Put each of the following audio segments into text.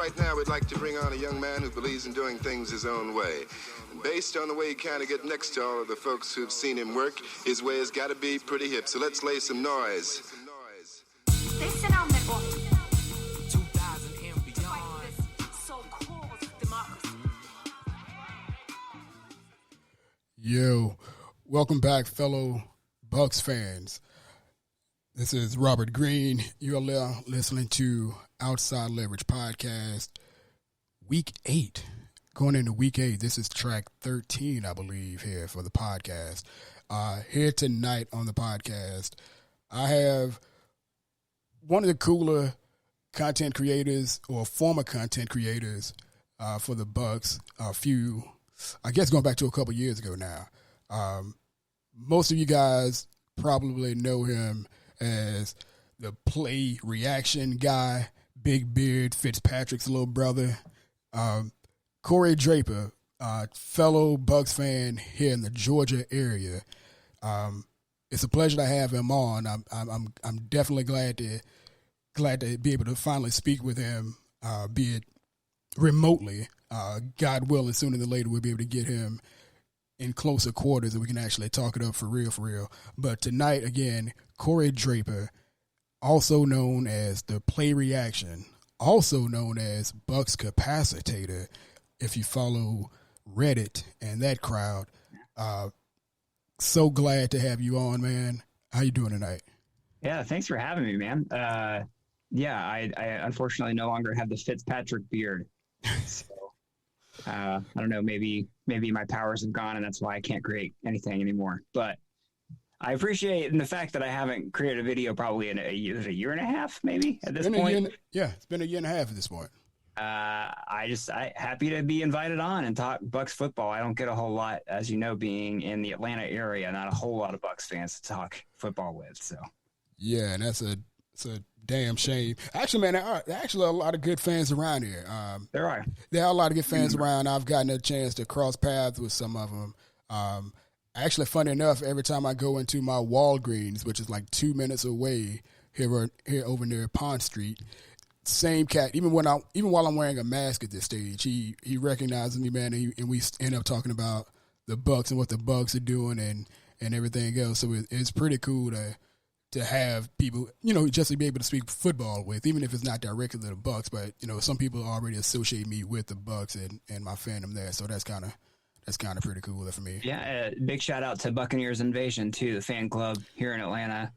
right now we'd like to bring on a young man who believes in doing things his own way. And based on the way he kind of gets next to all of the folks who've seen him work, his way has got to be pretty hip. So let's lay some noise. Listen on me, boy. 2000 and beyond. So cool with democracy. Yo, welcome back, fellow Bucks fans. This is Robert Green. You are listening to Outside Leverage Podcast, Week 8. Going into Week 8, this is track 13, I believe, here for the podcast. Here tonight on the podcast, I have one of the cooler content creators or former content creators for the Bucks. A few, I guess, going back to a couple years ago now. Most of you guys probably know him as the play reaction guy, Big Beard Fitzpatrick's little brother. Corey Draper, fellow Bucks fan here in the Georgia area. It's a pleasure to have him on. I'm definitely glad to be able to finally speak with him, be it remotely. God willing, sooner than later we'll be able to get him in closer quarters and we can actually talk it up for real. But tonight, again, Corey Draper, also known as the Play Reaction, also known as Bucks Capacitator, if you follow Reddit and that crowd. So glad to have you on, man. How you doing tonight? Yeah, thanks for having me, man. I unfortunately no longer have the Fitzpatrick beard. So I don't know, maybe my powers have gone and that's why I can't create anything anymore. But I appreciate the fact that I haven't created a video probably in a year and a half, maybe at this point. It's been a year and a half at this point. I happy to be invited on and talk Bucks football. I don't get a whole lot, as you know, being in the Atlanta area, not a whole lot of Bucks fans to talk football with. So yeah, and it's a damn shame. Actually, man, there are actually a lot of good fans around here. There are a lot of good fans around. I've gotten a chance to cross paths with some of them. Actually, funny enough, every time I go into my Walgreens, which is like 2 minutes away here over near Pond Street, same cat. Even while I'm wearing a mask at this stage, he recognizes me, man, and we end up talking about the Bucks and what the Bucks are doing and everything else. So it's pretty cool to have people, just to be able to speak football with, even if it's not directly to the Bucks, but some people already associate me with the Bucks and my fandom there. So that's kind of pretty cool for me. Yeah, big shout out to Buccaneers Invasion too, the fan club here in Atlanta.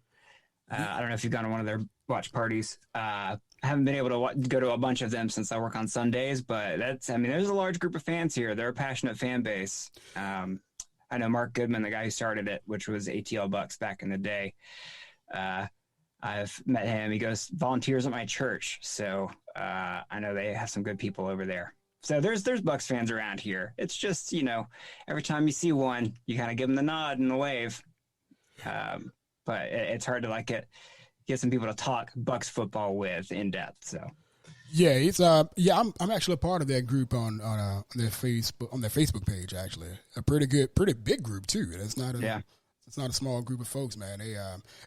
I don't know if you've gone to one of their watch parties. I haven't been able to go to a bunch of them since I work on Sundays, but there's a large group of fans here. They're a passionate fan base. I know Mark Goodman, the guy who started it, which was ATL Bucks back in the day. I've met him. He goes volunteers at my church. So I know they have some good people over there. So there's Bucks fans around here. It's just, every time you see one, you kind of give them the nod and the wave. But it's hard to get some people to talk Bucks football with in depth. So yeah, it's I'm actually a part of that group on their Facebook page. Actually, a pretty big group too. It's not a small group of folks, man.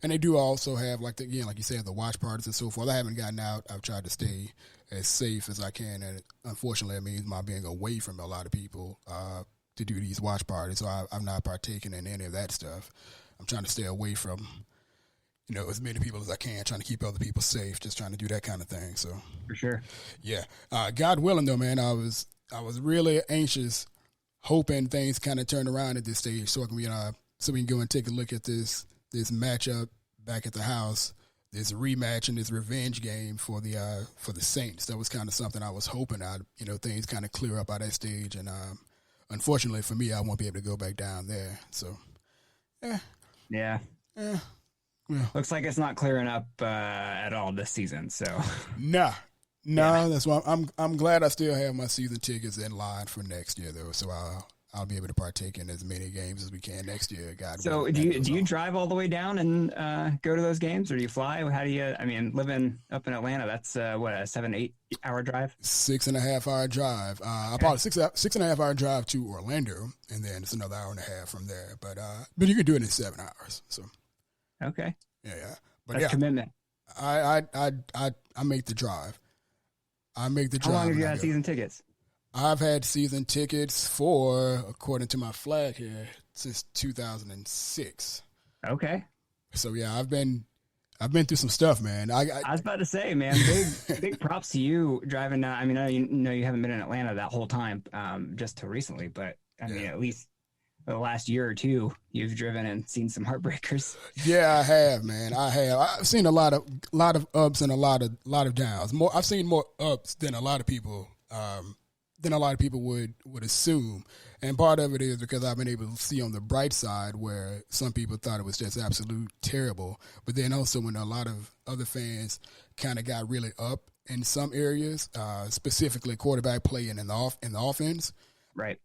They do also have like you said, the watch parties and so forth. I haven't gotten out. I've tried to stay as safe as I can, and unfortunately, it means my being away from a lot of people to do these watch parties. So I'm not partaking in any of that stuff. I'm trying to stay away from as many people as I can, trying to keep other people safe, just trying to do that kind of thing. So for sure, yeah. God willing, though, man, I was really anxious, hoping things kind of turned around at this stage, so we can go and take a look at this matchup back at the house, this rematch and this revenge game for the Saints. That was kind of something I was hoping things kind of clear up at that stage, and unfortunately for me, I won't be able to go back down there. So yeah. Looks like it's not clearing up at all this season. So no, that's why I'm glad I still have my season tickets in line for next year, though. So I'll be able to partake in as many games as we can next year. God. So do you drive all the way down and go to those games, or do you fly? How do you? Living up in Atlanta, that's a 7-8 hour drive. 6.5 hour drive. Probably 6.5 hour drive to Orlando, and then it's another hour and a half from there. But you can do it in 7 hours. So. Okay. Yeah. But that's commitment. I make the drive. I make the How drive. long have you and I had go. season tickets? I've had season tickets for, according to my flag here, since 2006. Okay. So yeah, I've been through some stuff, man. I was about to say, man, big props to you driving down. I mean, I know you haven't been in Atlanta that whole time, just till recently, but I mean, at least the last year or two, you've driven and seen some heartbreakers. Yeah, I have, man. I have. I've seen a lot of ups and a lot of downs. I've seen more ups than a lot of people would assume. And part of it is because I've been able to see on the bright side where some people thought it was just absolute terrible. But then also when a lot of other fans kind of got really up in some areas, specifically quarterback play and in the offense. Right.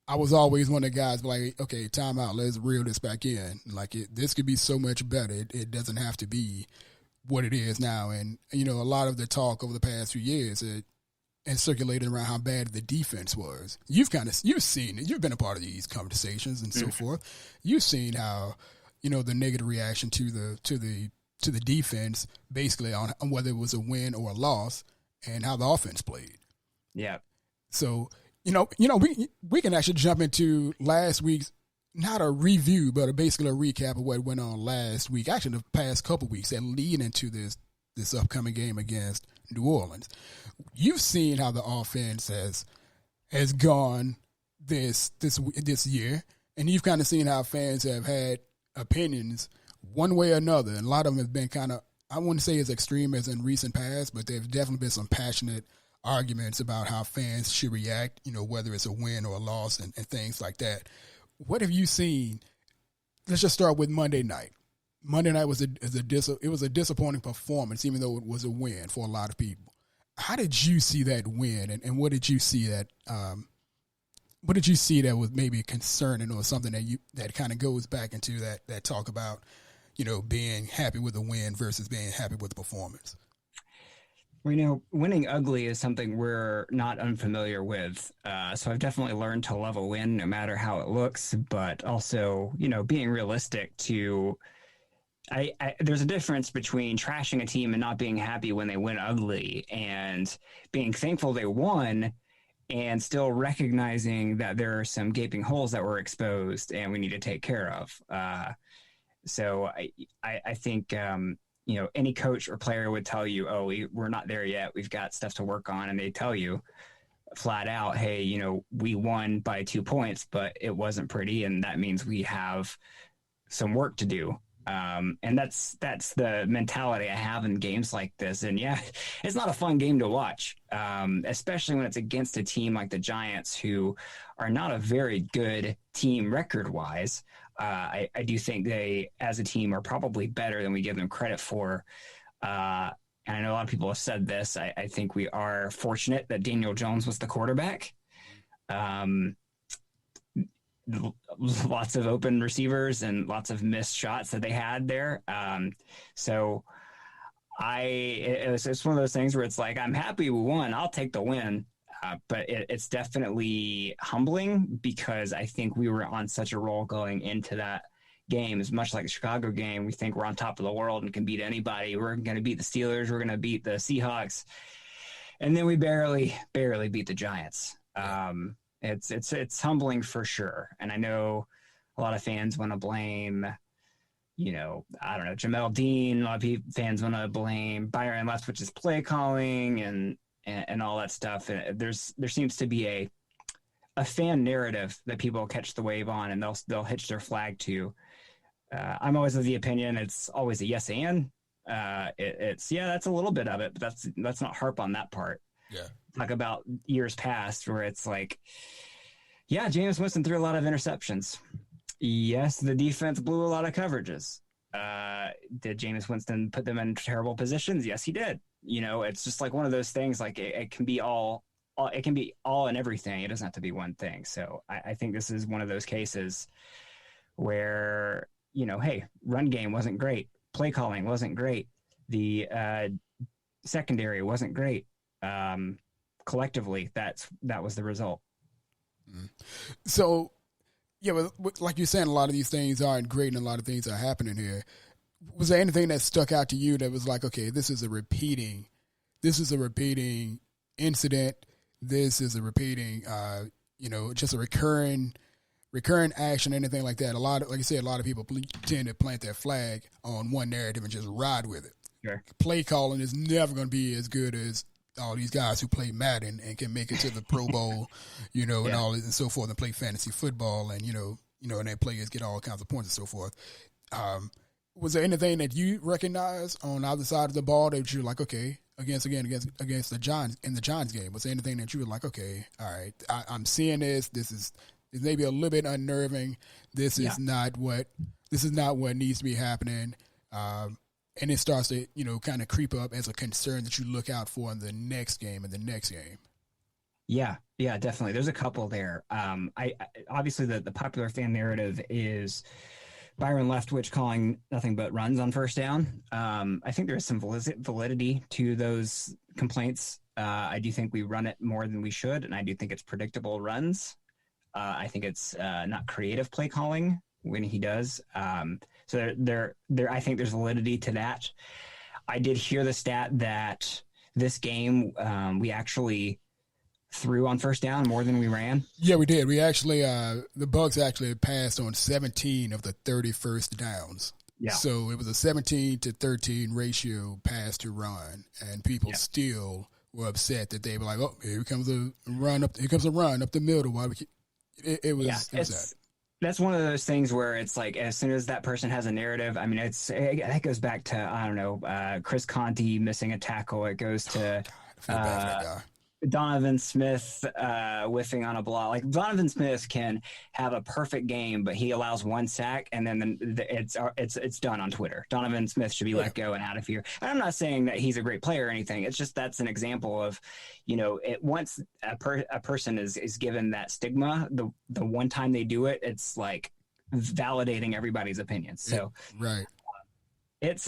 I was always one of the guys like, okay, time out. Let's reel this back in. Like this could be so much better. It doesn't have to be what it is now. And, you know, a lot of the talk over the past few years, and circulated around how bad the defense was. You've seen it. You've been a part of these conversations and so forth. You've seen how, you know, the negative reaction to the defense, basically on whether it was a win or a loss, and how the offense played. Yeah. So we can actually jump into last week's, not a review, but basically a recap of what went on last week. Actually, the past couple weeks that lead into this upcoming game against New Orleans. You've seen how the offense has gone this year, and you've kind of seen how fans have had opinions one way or another, and a lot of them have been kind of, I wouldn't say as extreme as in recent past, but there's definitely been some passionate arguments about how fans should react, you know, whether it's a win or a loss and things like that. What have you seen? Let's just start with Monday night. Monday night was a disappointing performance, even though it was a win for a lot of people. How did you see that win, and what did you see that was maybe concerning or something that kind of goes back into that talk about, you know, being happy with a win versus being happy with the performance? Well, you know, winning ugly is something we're not unfamiliar with. So I've definitely learned to love a win no matter how it looks, but also, you know, being realistic to there's a difference between trashing a team and not being happy when they win ugly and being thankful they won and still recognizing that there are some gaping holes that were exposed and we need to take care of. So I think, you know, any coach or player would tell you, oh, we're not there yet. We've got stuff to work on. And they tell you flat out, hey, you know, we won by 2 points, but it wasn't pretty. And that means we have some work to do. And that's the mentality I have in games like this. And yeah, it's not a fun game to watch, especially when it's against a team like the Giants, who are not a very good team record wise. I do think they, as a team, are probably better than we give them credit for. And I know a lot of people have said this. I think we are fortunate that Daniel Jones was the quarterback. Lots of open receivers and lots of missed shots that they had there. So it's one of those things where it's like, I'm happy we won. I'll take the win. But it's definitely humbling because I think we were on such a roll going into that game. As much like the Chicago game, we think we're on top of the world and can beat anybody. We're going to beat the Steelers. We're going to beat the Seahawks. And then we barely beat the Giants. It's humbling for sure. And I know a lot of fans want to blame, you know, I don't know, Jamel Dean. A lot of fans want to blame Byron Leftwich's play calling and all that stuff. And there seems to be a fan narrative that people catch the wave on and they'll hitch their flag to. I'm always of the opinion it's always a yes and. It's that's a little bit of it, but let's not harp on that part. Yeah. Talk about years past where it's like, yeah, Jameis Winston threw a lot of interceptions. Yes, the defense blew a lot of coverages. Did Jameis Winston put them in terrible positions? Yes, he did. You know, it's just like one of those things. Like it can be all and everything. It doesn't have to be one thing. So I think this is one of those cases where, you know, hey, run game wasn't great, play calling wasn't great, the secondary wasn't great. Collectively, that was the result. So, yeah, but like you're saying, a lot of these things aren't great, and a lot of things are happening here. Was there anything that stuck out to you that was like, okay, this is a repeating incident. This is a repeating, just a recurring action, anything like that. Like I said, a lot of people tend to plant their flag on one narrative and just ride with it. Sure. Play calling is never going to be as good as all these guys who play Madden and can make it to the Pro Bowl, and all and so forth, and play fantasy football, and and their players get all kinds of points and so forth. Was there anything that you recognize on either side of the ball that you're like, okay, against the Giants in the Giants game? Was there anything that you were like, okay, all right, I'm seeing this. This is maybe a little bit unnerving. This is not what needs to be happening. And it starts to, kind of creep up as a concern that you look out for in the next game and the next game. Yeah, definitely. There's a couple there. I obviously the popular fan narrative is Byron Leftwich calling nothing but runs on first down. I think there is some validity to those complaints. I do think we run it more than we should, and I do think it's predictable runs. I think it's not creative play calling when he does. So there, I think there's validity to that. I did hear the stat that this game we actually threw on first down more than we ran. Yeah, we did. We actually the Bucs actually passed on 17 of the 30 first downs. Yeah. So it was a 17-13 ratio pass to run, and people still were upset that they were like, "Oh, here comes a run up. Here comes a run up the middle." It was that. That's one of those things where it's like, as soon as that person has a narrative, I mean, that goes back to, I don't know, Chris Conti missing a tackle. It goes to I feel bad for that guy. Donovan Smith whiffing on a block. Like, Donovan Smith can have a perfect game, but he allows one sack, and then it's done on Twitter. Donovan Smith should be let go and out of here. And I'm not saying that he's a great player or anything. It's just that's an example of, once a person is given that stigma, the one time they do it, it's like validating everybody's opinions. So right, it's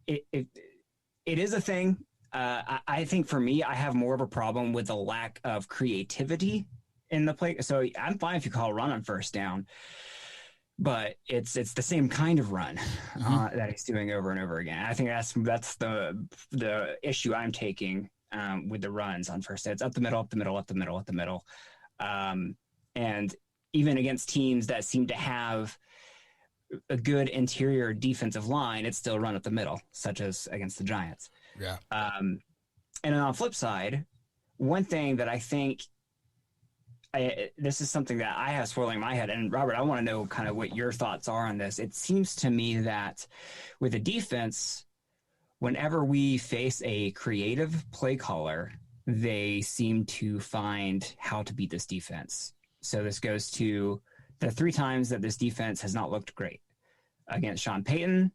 it is a thing. I think for me, I have more of a problem with the lack of creativity in the play. So I'm fine if you call a run on first down, but it's the same kind of run that he's doing over and over again. I think that's the issue I'm taking with the runs on first down. It's up the middle, up the middle, up the middle, up the middle. And even against teams that seem to have a good interior defensive line, it's still run up the middle, such as against the Giants. Yeah. And then on the flip side, one thing that I think this is something that I have swirling in my head, and Robert, I want to know kind of what your thoughts are on this. It seems to me that with the defense, whenever we face a creative play caller, they seem to find how to beat this defense. So this goes to the 3 times that this defense has not looked great: against Sean Payton,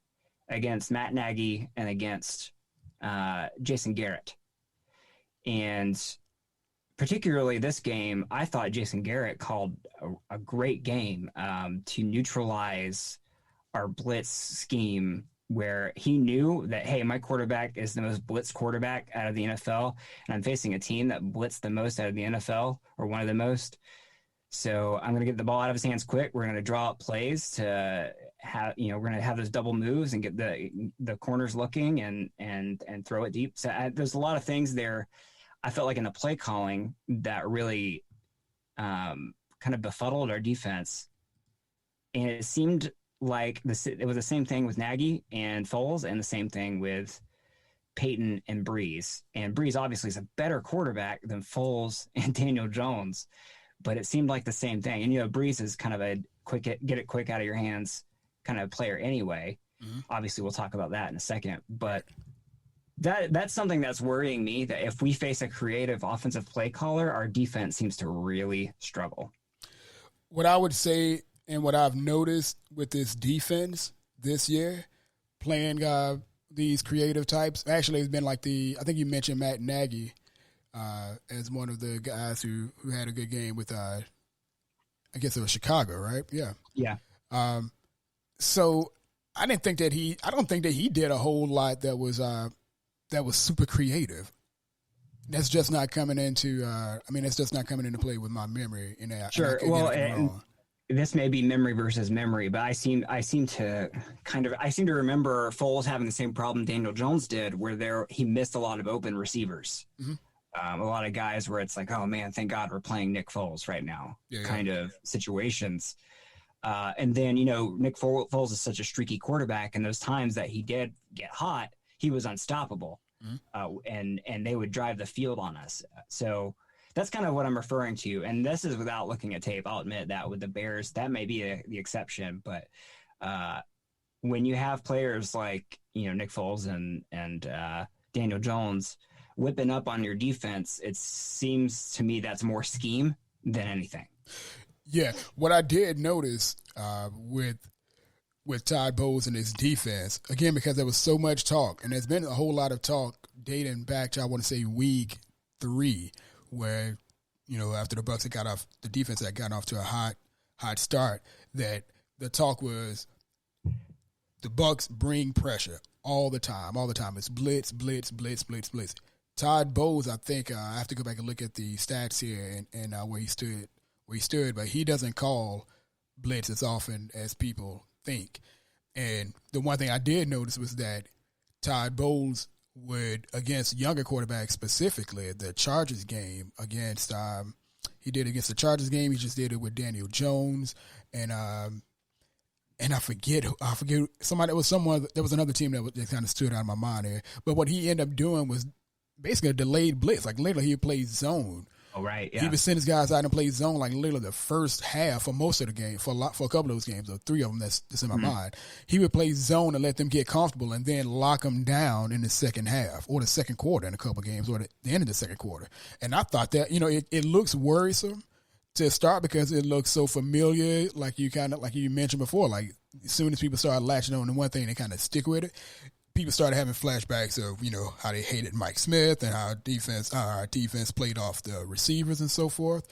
against Matt Nagy, and against Jason Garrett. And particularly this game, I thought Jason Garrett called a great game to neutralize our blitz scheme, where he knew that, hey, my quarterback is the most blitz quarterback out of the NFL, and I'm facing a team that blitzed the most out of the NFL, or one of the most. So I'm going to get the ball out of his hands quick. We're going to draw up plays to have, we're going to have those double moves and get the corners looking and throw it deep. So there's a lot of things there. I felt like in the play calling that really kind of befuddled our defense. And it seemed like it was the same thing with Nagy and Foles, and the same thing with Peyton and Breeze. And Breeze obviously is a better quarterback than Foles and Daniel Jones, but it seemed like the same thing. And, Breeze is kind of a get it quick out of your hands kind of player anyway. Mm-hmm. Obviously, we'll talk about that in a second. But that's something that's worrying me, that if we face a creative offensive play caller, our defense seems to really struggle. What I would say, and what I've noticed with this defense this year, playing these creative types, actually it's been like I think you mentioned Matt Nagy as one of the guys who had a good game with, I guess it was Chicago, right? Yeah. Yeah. So I don't think that he did a whole lot that was super creative. That's just not coming into. That's just not coming into play with my memory. Sure. this may be memory versus memory, but I seem to remember Foles having the same problem Daniel Jones did, where he missed a lot of open receivers. A lot of guys where it's like, oh man, thank God we're playing Nick Foles right now, kind of situations. And then, Nick Foles is such a streaky quarterback, and those times that he did get hot, he was unstoppable, and they would drive the field on us. So that's kind of what I'm referring to. And this is without looking at tape. I'll admit that with the Bears, that may be the exception. But when you have players like, Nick Foles and Daniel Jones whipping up on your defense, it seems to me that's more scheme than anything. Yeah. What I did notice with Todd Bowles and his defense, again, because there was so much talk, and there's been a whole lot of talk dating back to, I want to say, week 3, where, after the Bucs had got off, the defense had gotten off to a hot start, that the talk was the Bucs bring pressure all the time. It's blitz, blitz, blitz, blitz, blitz. Todd Bowles, I think, I have to go back and look at the stats here and where he stood, but he doesn't call blitz as often as people think. And the one thing I did notice was that Todd Bowles would, against younger quarterbacks specifically, the Chargers game against he did against the Chargers game. He just did it with Daniel Jones, and I forget somebody. There was another team that kind of stood out of my mind there. But what he ended up doing was basically a delayed blitz. Like literally, he played zone. Oh, right. Yeah. He would send his guys out and play zone like literally the first half for most of the game, for a couple of those games, or 3 of them that's in my mind. He would play zone and let them get comfortable and then lock them down in the second half or the second quarter in a couple of games, or the end of the second quarter. And I thought that, it looks worrisome to start because it looks so familiar, like you mentioned before, like as soon as people start latching on to one thing, they kind of stick with it. People started having flashbacks of, how they hated Mike Smith and how our defense played off the receivers and so forth.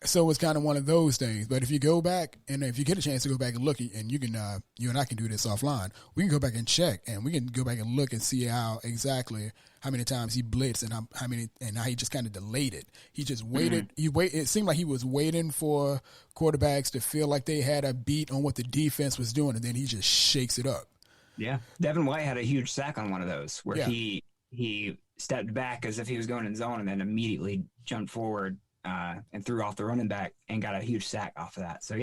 So it's kind of one of those things. But if you go back, and if you get a chance to go back and look, and you and I can do this offline, we can go back and check, and we can go back and look and see how many times he blitzed and how he just kind of delayed it. He just waited. It seemed like he was waiting for quarterbacks to feel like they had a beat on what the defense was doing, and then he just shakes it up. Yeah. Devin White had a huge sack on one of those where he stepped back as if he was going in zone and then immediately jumped forward and threw off the running back and got a huge sack off of that. So,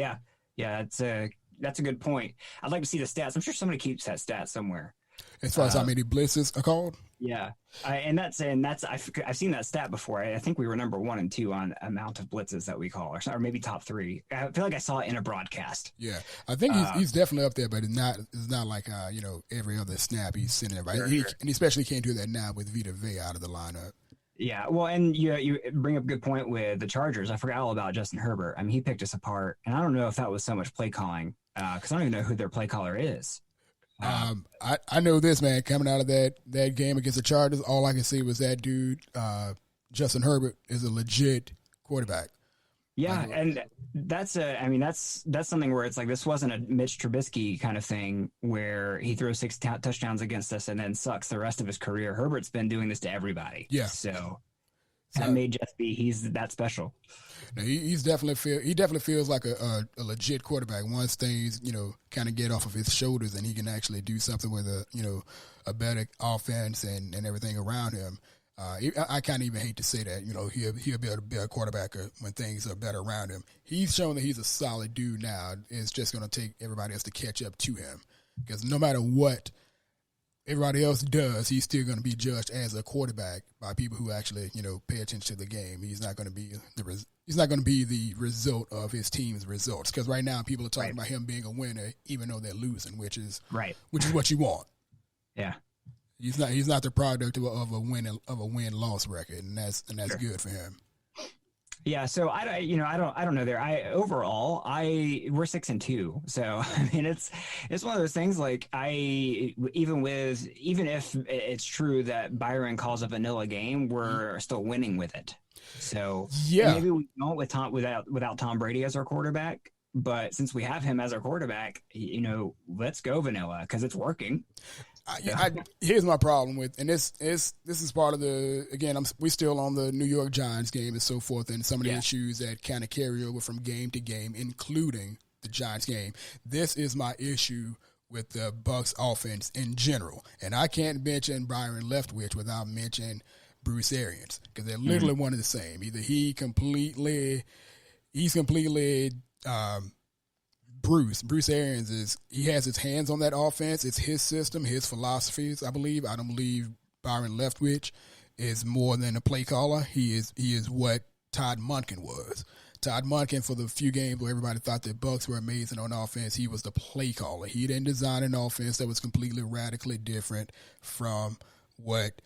that's a good point. I'd like to see the stats. I'm sure somebody keeps that stat somewhere. As far as how many blitzes are called? Yeah. I've seen that stat before. I think we were number 1 and 2 on amount of blitzes that we call, or maybe top 3. I feel like I saw it in a broadcast. Yeah. I think he's definitely up there, but it's not like, every other snap he's sending it right. Sure. And he especially can't do that now with Vita Vea out of the lineup. Yeah, well, and you bring up a good point with the Chargers. I forgot all about Justin Herbert. I mean, he picked us apart, and I don't know if that was so much play calling because I don't even know who their play caller is. I know this, man, coming out of that game against the Chargers, all I can see was that dude, Justin Herbert, is a legit quarterback. Yeah, and that's something where it's like this wasn't a Mitch Trubisky kind of thing where he throws 6 touchdowns against us and then sucks the rest of his career. Herbert's been doing this to everybody. Yeah. So that may just be he's that special. No, he definitely feels like a legit quarterback once things kind of get off of his shoulders and he can actually do something with a better offense and everything around him. I kind of even hate to say that, he'll be able to be a quarterback when things are better around him. He's shown that he's a solid dude now. It's just going to take everybody else to catch up to him because no matter what everybody else does, he's still going to be judged as a quarterback by people who actually, pay attention to the game. He's not going to be the result of his team's results because right now people are talking about him being a winner even though they're losing, which is what you want. Yeah. He's not the product of a win-loss record, and that's good for him. Yeah, so I don't know there. We're 6-2, so I mean it's one of those things like even if it's true that Byron calls a vanilla game, we're still winning with it. So maybe we don't without Tom Brady as our quarterback. But since we have him as our quarterback, let's go vanilla because it's working. Here's my problem with, and this is part of we're still on the New York Giants game and so forth, and some of the issues that kind of carry over from game to game, including the Giants game. This is my issue with the Bucs offense in general. And I can't mention Byron Leftwich without mentioning Bruce Arians, because they're literally one and the same. Either he's completely Bruce Arians he has his hands on that offense. It's his system, his philosophies, I believe. I don't believe Byron Leftwich is more than a play caller. He is what Todd Monken was. Todd Monken, for the few games where everybody thought the Bucs were amazing on offense, he was the play caller. He didn't design an offense that was completely radically different from what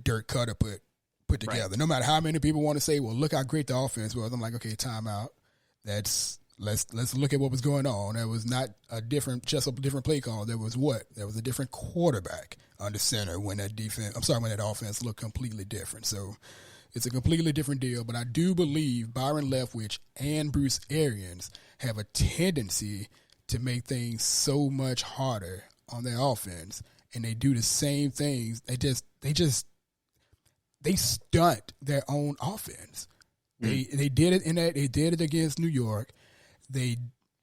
Dirk Cutter put together. Right. No matter how many people want to say, well, look how great the offense was. I'm like, okay, time out. Let's look at what was going on. That was not just a different play call. There was a different quarterback under center when that offense looked completely different. So it's a completely different deal. But I do believe Byron Leftwich and Bruce Arians have a tendency to make things so much harder on their offense, and they do the same things. They stunt their own offense. They did it they did it against New York. They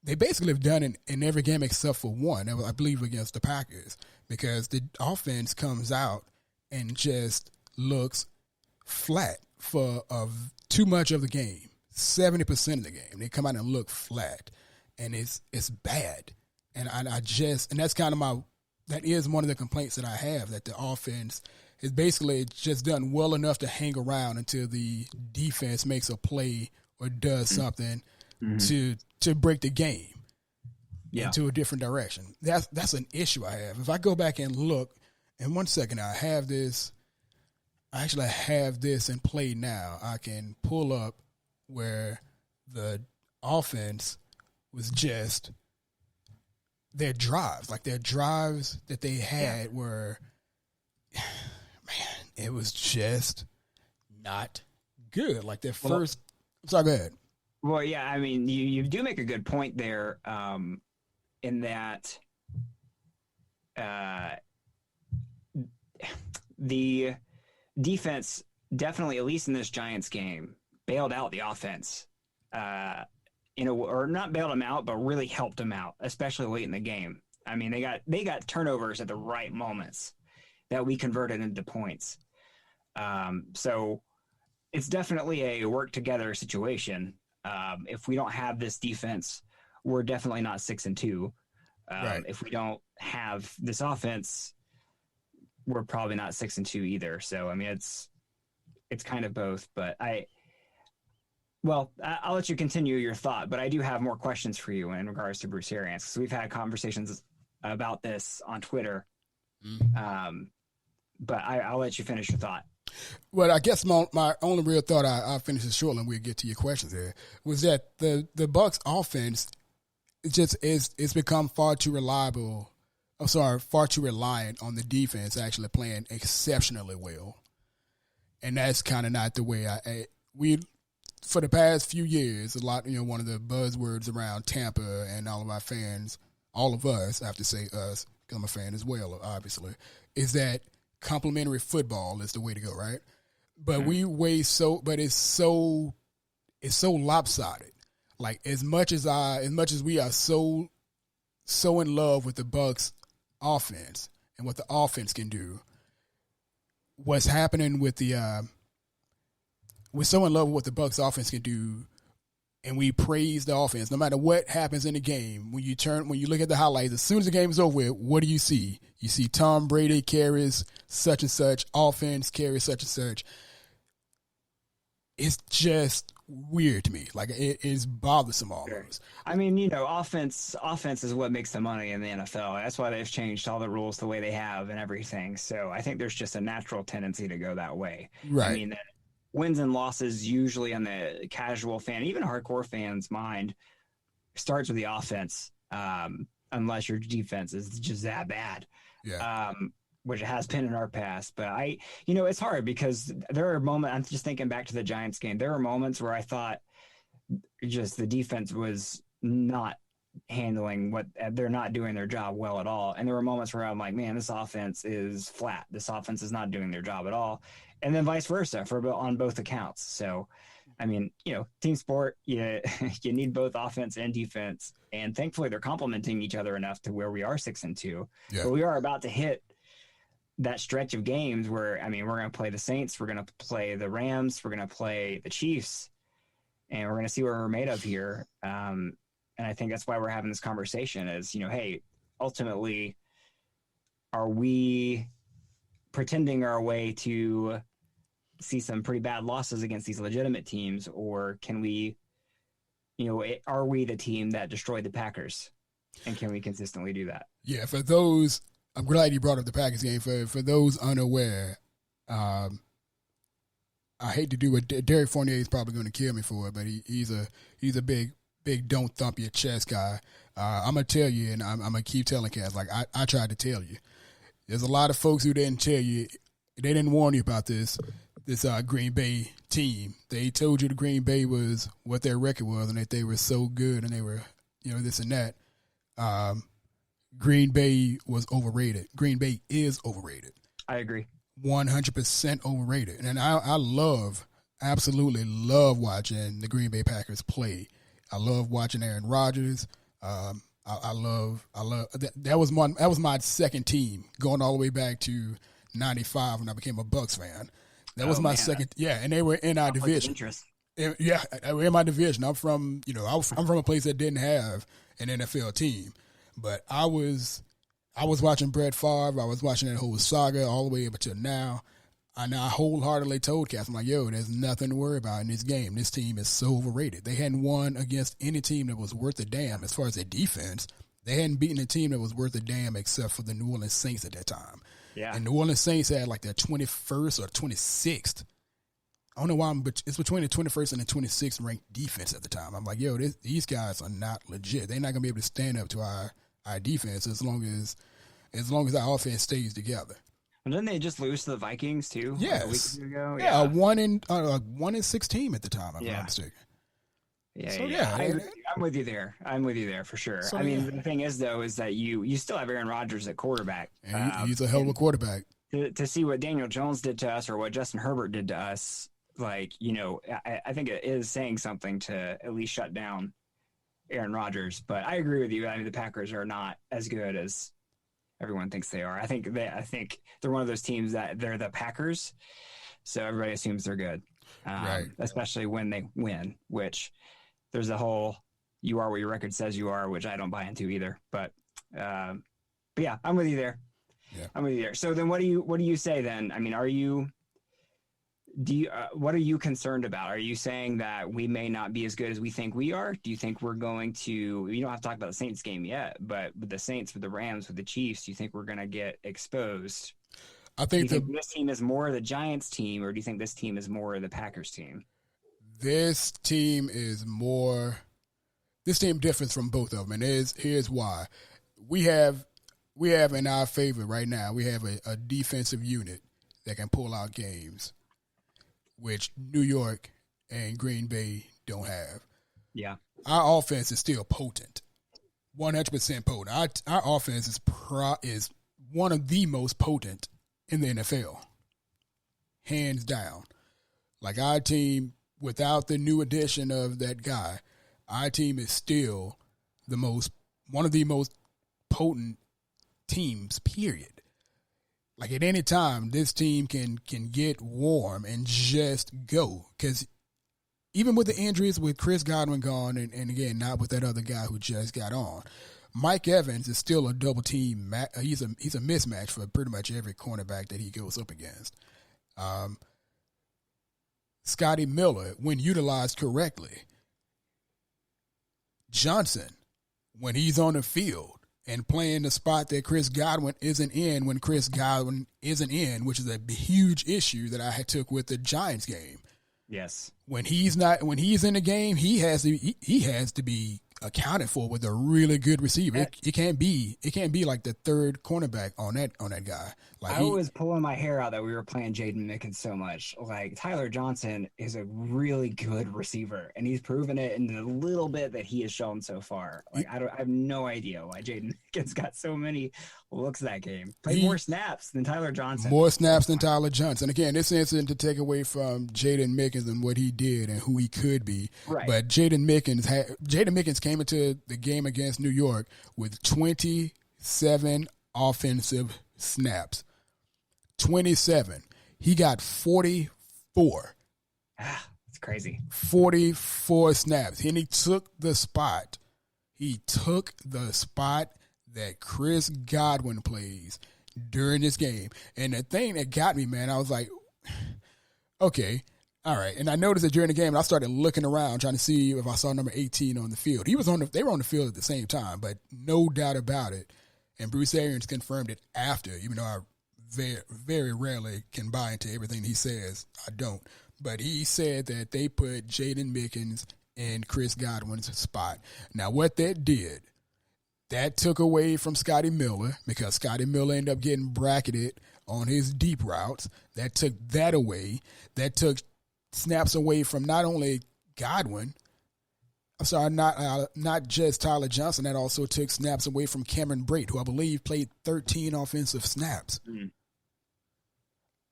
basically have done it in every game except for one, I believe against the Packers, because the offense comes out and just looks flat for too much of the game. 70% of the game, they come out and look flat, and it's bad. And that's kind of that is one of the complaints that I have, that the offense is basically just done well enough to hang around until the defense makes a play or does something to break the game into a different direction. That's an issue I have. If I go back and look, in 1 second, I actually have this in play now. I can pull up where the offense was just their drives that they had were, man, it was just not good. Like their first. Sorry, go ahead. Well, yeah, I mean, you do make a good point there, in that the defense definitely, at least in this Giants game, bailed out the offense, or not bailed them out, but really helped them out, especially late in the game. I mean, they got turnovers at the right moments that we converted into points. So it's definitely a work together situation. If we don't have this defense, we're definitely not 6-2. Right. If we don't have this offense, we're probably not 6-2 either. So, I mean, it's kind of both, but I'll let you continue your thought, but I do have more questions for you in regards to Bruce Arians. So we've had conversations about this on Twitter. But I'll let you finish your thought. Well, I guess my only real thought, I'll finish this shortly and we'll get to your questions there, was that the Bucs offense it's become far too reliant on the defense actually playing exceptionally well. And that's kind of not the way for the past few years, a lot, one of the buzzwords around Tampa and all of our fans, all of us, I have to say us, because I'm a fan as well, obviously, is that complimentary football is the way to go, right? But it's so lopsided. Like as much as we are so in love with the Bucs offense and what the offense can do, what's happening with we're so in love with what the Bucs offense can do, and we praise the offense no matter what happens in the game. When you look at the highlights, as soon as the game is over, what do you see? You see Tom Brady carries such and such, offense carries such and such. It's just weird to me. Like it is bothersome almost. I mean, offense is what makes the money in the NFL. That's why they've changed all the rules the way they have and everything. So I think there's just a natural tendency to go that way. Right. I mean, wins and losses usually on the casual fan, even hardcore fan's mind, starts with the offense, unless your defense is just that bad. Yeah. Which it has been in our past. But it's hard because there are moments, I'm just thinking back to the Giants game. There were moments where I thought just the defense was not handling what they're not doing their job well at all. And there were moments where I'm like, man, this offense is flat. This offense is not doing their job at all. And then vice versa on both accounts. So, I mean, team sport, you need both offense and defense. And thankfully they're complementing each other enough to where we are 6-2, but we are about to hit that stretch of games where, I mean, we're going to play the Saints, we're going to play the Rams, we're going to play the Chiefs, and we're going to see what we're made of here. And I think that's why we're having this conversation is, hey, ultimately, are we pretending our way to see some pretty bad losses against these legitimate teams, or can we, are we the team that destroyed the Packers, and can we consistently do that? Yeah, for those, I'm glad you brought up the Packers game. For those unaware, I hate to do it. Derek Fournier is probably going to kill me for it, but he's a big don't thump your chest guy. I'm gonna tell you, and I'm gonna keep telling cats like I tried to tell you. There's a lot of folks who didn't tell you. They didn't warn you about this Green Bay team. They told you the Green Bay was what their record was, and that they were so good, and they were this and that. Green Bay was overrated. Green Bay is overrated. I agree. 100% overrated. And I absolutely love watching the Green Bay Packers play. I love watching Aaron Rodgers. I love that was my second team going all the way back to 95 when I became a Bucs fan. That was my second. Yeah, and they were in our division. Yeah, they were in my division. I'm from I'm from a place that didn't have an NFL team. But I was watching Brett Favre. I was watching that whole saga all the way up until now. And I wholeheartedly told Cass, I'm like, yo, there's nothing to worry about in this game. This team is so overrated. They hadn't won against any team that was worth a damn as far as their defense. They hadn't beaten a team that was worth a damn except for the New Orleans Saints at that time. Yeah. And New Orleans Saints had like their 21st or 26th. I don't know why, but it's between the 21st and the 26th ranked defense at the time. I'm like, yo, these guys are not legit. They're not going to be able to stand up to our defense as long as our offense stays together. And didn't they just lose to the Vikings too? Yes. Like a week ago? Yeah, 1-6 team at the time, if I'm not mistaken. Yeah. I'm with you there. I'm with you there for sure. So, the thing is though, is that you still have Aaron Rodgers at quarterback. And he's a hell of a quarterback. To see what Daniel Jones did to us or what Justin Herbert did to us, I think it is saying something to at least shut down Aaron Rodgers. But I agree with you. I mean, the Packers are not as good as everyone thinks they are. I think they're one of those teams that they're the Packers, so everybody assumes they're good, right? Especially when they win, which there's a whole "you are what your record says you are," which I don't buy into either. But yeah, I'm with you there. Yeah. I'm with you there. So then, what do you say then? I mean, what are you concerned about? Are you saying that we may not be as good as we think we are? Do you think we're going to, you don't have to talk about the Saints game yet, but with the Saints, with the Rams, with the Chiefs, do you think we're going to get exposed? I think, do you think this team is more the Giants team, or do you think this team is more the Packers team? This team differs from both of them. And here's why. We have in our favor right now, we have a defensive unit that can pull out games, which New York and Green Bay don't have. Yeah. Our offense is still potent, 100% potent. Our offense is one of the most potent in the NFL, hands down. Like our team, without the new addition of that guy, our team is still one of the most potent teams, period. Like at any time, this team can get warm and just go. Because even with the injuries, with Chris Godwin gone, and again, not with that other guy who just got on, Mike Evans is still a double team. He's a mismatch for pretty much every cornerback that he goes up against. Scotty Miller, when utilized correctly. Johnson, when he's on the field and playing the spot that Chris Godwin isn't in when Chris Godwin isn't in, which is a huge issue that I took with the Giants game. Yes. When he's in the game, he has to be accounted for with a really good receiver. It can't be like the third cornerback on that guy. Like I was pulling my hair out that we were playing Jaden Mickens so much. Like Tyler Johnson is a really good receiver, and he's proven it in the little bit that he has shown so far. Like I have no idea why Jaden Mickens got so many looks that game. Played more snaps than Tyler Johnson. More snaps than Tyler Johnson. Again, this isn't to take away from Jaden Mickens and what he did and who he could be. Right. But Jaden Mickens came into the game against New York with 27 offensive snaps. 27. He got 44. It's crazy. 44 snaps. And he took the spot. That Chris Godwin plays during this game. And the thing that got me, man, I was like, okay, all right. And I noticed that during the game, and I started looking around trying to see if I saw number 18 on the field. They were on the field at the same time, but no doubt about it. And Bruce Arians confirmed it after, even though I very, very rarely can buy into everything he says. I don't. But he said that they put Jaden Mickens in Chris Godwin's spot. Now, what that did, that took away from Scotty Miller because Scotty Miller ended up getting bracketed on his deep routes. That took that away. That took snaps away from not only Godwin, not just Tyler Johnson. That also took snaps away from Cameron Brate, who I believe played 13 offensive snaps.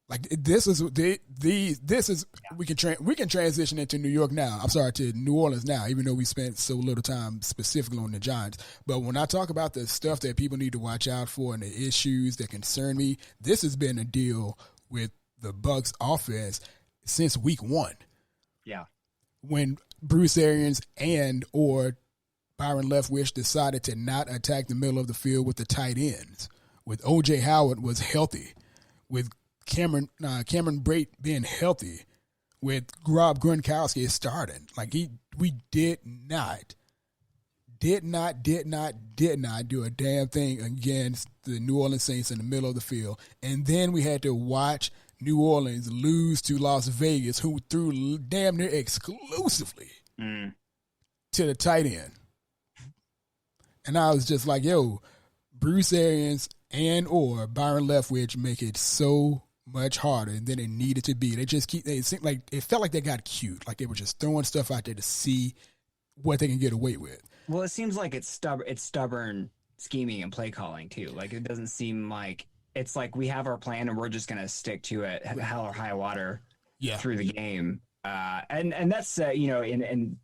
Like this is we can transition into New York now. I'm sorry, to New Orleans now, even though we spent so little time specifically on the Giants. But when I talk about the stuff that people need to watch out for and the issues that concern me, this has been a deal with the Bucs offense since week 1. Yeah. When Bruce Arians and or Byron Leftwich decided to not attack the middle of the field with the tight ends, with O.J. Howard was healthy, with Cameron Brate being healthy, with Rob Gronkowski starting. Like we did not do a damn thing against the New Orleans Saints in the middle of the field. And then we had to watch New Orleans lose to Las Vegas, who threw damn near exclusively to the tight end. And I was just like, yo, Bruce Arians and or Byron Leftwich make it so much harder than it needed to be. It felt like they got cute. Like they were just throwing stuff out there to see what they can get away with. Well, it seems like it's stubborn scheming and play calling too. Like it doesn't seem like it's like we have our plan and we're just going to stick to it, hell or high water, through the game. And that's and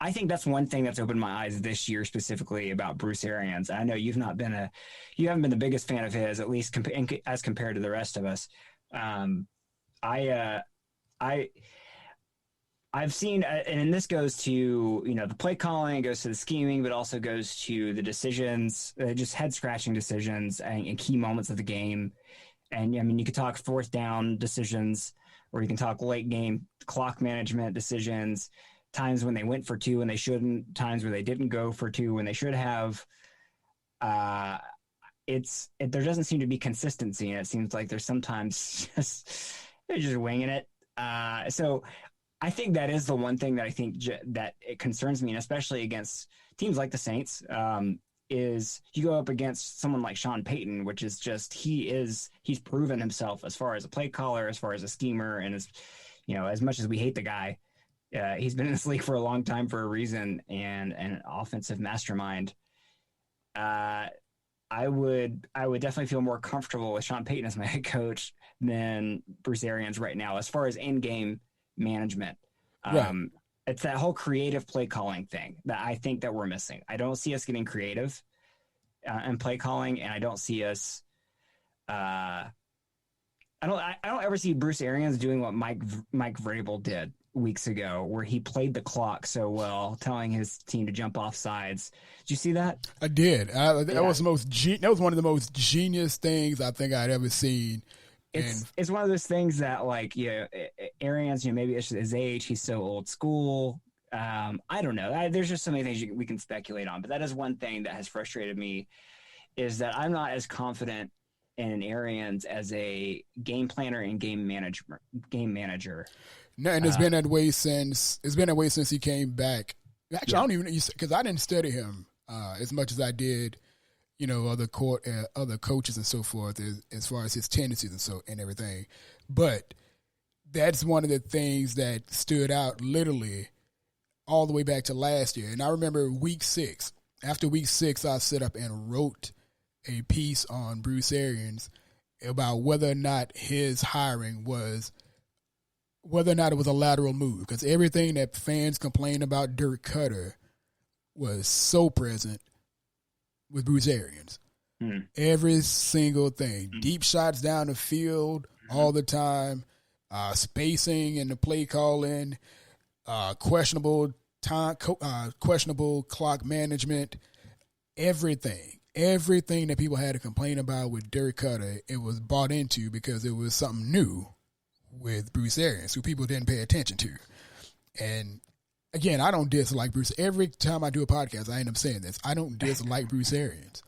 I think that's one thing that's opened my eyes this year specifically about Bruce Arians. I know you haven't been the biggest fan of his, at least as compared to the rest of us. I've seen, and this goes to, the play calling, goes to the scheming, but also goes to the decisions, just head scratching decisions and key moments of the game. And I mean, you could talk fourth down decisions, or you can talk late game clock management decisions, times when they went for 2 and they shouldn't, times where they didn't go for 2 when they should have. There doesn't seem to be consistency, and it seems like there's sometimes they're just winging it. So I think that is the one thing that I think that it concerns me, and especially against teams like the Saints, is you go up against someone like Sean Payton, which is just he's proven himself as far as a play caller, as far as a schemer, and as much as we hate the guy, he's been in this league for a long time for a reason, and an offensive mastermind. I would definitely feel more comfortable with Sean Payton as my head coach than Bruce Arians right now, as far as in-game management. Right. It's that whole creative play calling thing that I think that we're missing. I don't see us getting creative in play calling, and I don't see us. I don't ever see Bruce Arians doing what Mike Vrabel did weeks ago, where he played the clock so well, telling his team to jump off sides. Did you see that? I did. That was one of the most genius things I think I'd ever seen. It's one of those things that, like, Arians, maybe it's his age, he's so old school. I don't know. There's just so many things we can speculate on, but that is one thing that has frustrated me, is that I'm not as confident in Arians as a game planner and game manager. No, and it's been that way since he came back Actually, I don't even because I didn't study him as much as I did, other coaches and so forth as far as his tendencies and everything. But that's one of the things that stood out literally all the way back to last year. And I remember week 6. After week 6, I set up and wrote a piece on Bruce Arians about whether or not his hiring was, whether or not it was a lateral move. Because everything that fans complained about Dirk Cutter was so present with Bruce Arians. Every single thing. Deep shots down the field all the time, spacing and the play calling, questionable time, questionable clock management, everything that people had to complain about with Dirk Cutter, it was bought into because it was something new with Bruce Arians, who people didn't pay attention to. And again, I don't dislike Bruce. Every time I do a podcast, I end up saying this. I don't dislike Bruce Arians.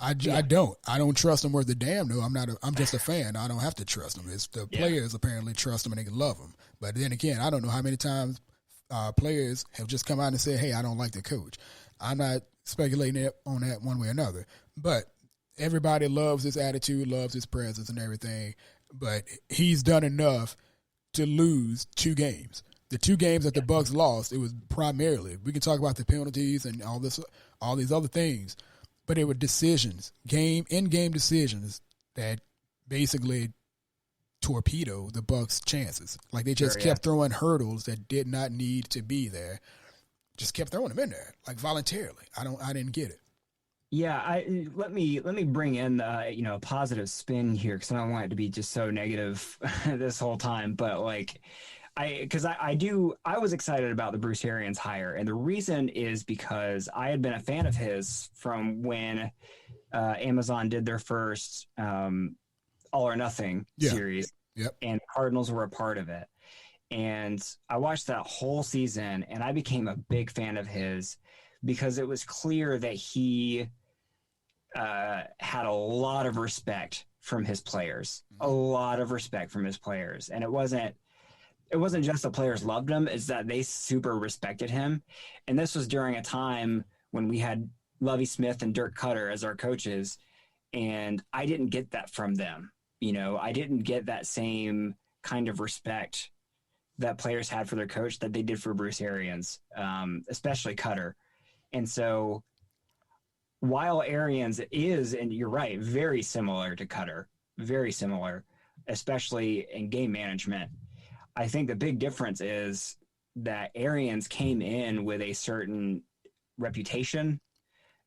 I don't trust him worth a damn. No, I'm just a fan. I don't have to trust him. It's the players apparently trust him and they can love him. But then again, I don't know how many times players have just come out and said, hey, I don't like the coach. I'm not speculating on that one way or another. But everybody loves his attitude, loves his presence and everything. But he's done enough to lose 2 games. The 2 games that the Bucs lost, it was primarily, we can talk about the penalties and all these other things, but it were decisions, in-game decisions that basically torpedo the Bucs' chances. Like they just kept throwing hurdles that did not need to be there. Just kept throwing them in there, like voluntarily. I didn't get it. Yeah, let me bring in a positive spin here, because I don't want it to be just so negative this whole time. But like, I was excited about the Bruce Arians hire, and the reason is because I had been a fan of his from when Amazon did their first All or Nothing series, and the Cardinals were a part of it. And I watched that whole season, and I became a big fan of his because it was clear that he had a lot of respect from his players, and it wasn't just the players loved him, it's that they super respected him. And this was during a time when we had Lovie Smith and Dirk Cutter as our coaches, and I didn't get that from them. I didn't get that same kind of respect that players had for their coach that they did for Bruce Arians, especially Cutter. And so while Arians is, and you're right, very similar to Cutter, very similar, especially in game management, I think the big difference is that Arians came in with a certain reputation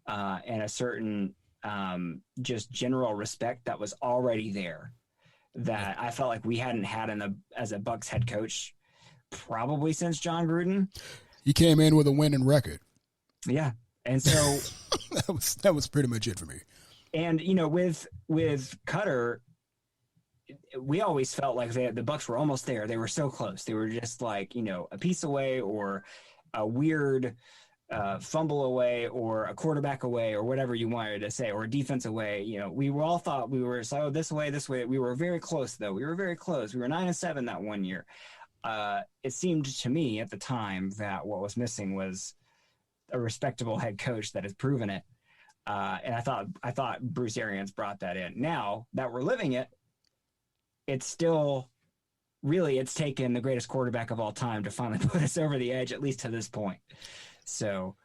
and a certain just general respect that was already there, that I felt like we hadn't had as a Bucs head coach probably since John Gruden. He came in with a winning record. Yeah. And so that was pretty much it for me. And with Cutter, we always felt like the Bucs were almost there. They were so close. They were just like, a piece away, or a weird fumble away, or a quarterback away, or whatever you wanted to say, or a defense away. We all thought we were this way. We were very close, though. We were very close. We were 9-7 that one year. It seemed to me at the time that what was missing was a respectable head coach that has proven it. And I thought Bruce Arians brought that in. Now that we're living it, it's still really, it's taken the greatest quarterback of all time to finally put us over the edge, at least to this point. So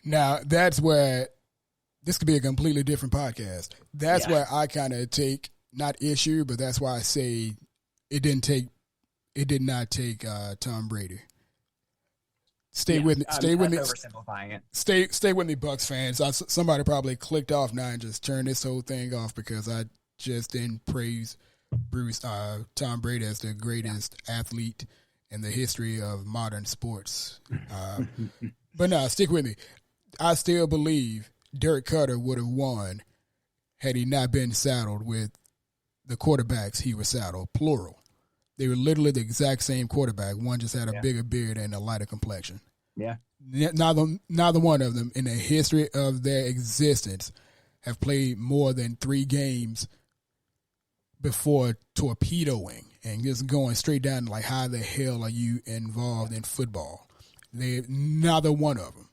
now that's where this could be a completely different podcast. That's where I kind of take not issue, but that's why I say it did not take Tom Brady. Stay with me. Oversimplifying it. Stay with me, Bucs fans. Somebody probably clicked off now and just turned this whole thing off because I just didn't praise Tom Brady as the greatest athlete in the history of modern sports. But no, stick with me. I still believe Dirk Cutter would have won had he not been saddled with the quarterbacks he was saddled, plural. They were literally the exact same quarterback. One just had a bigger beard and a lighter complexion. Yeah. Neither one of them in the history of their existence have played more than 3 games before torpedoing and just going straight down like, how the hell are you involved in football? They neither one of them.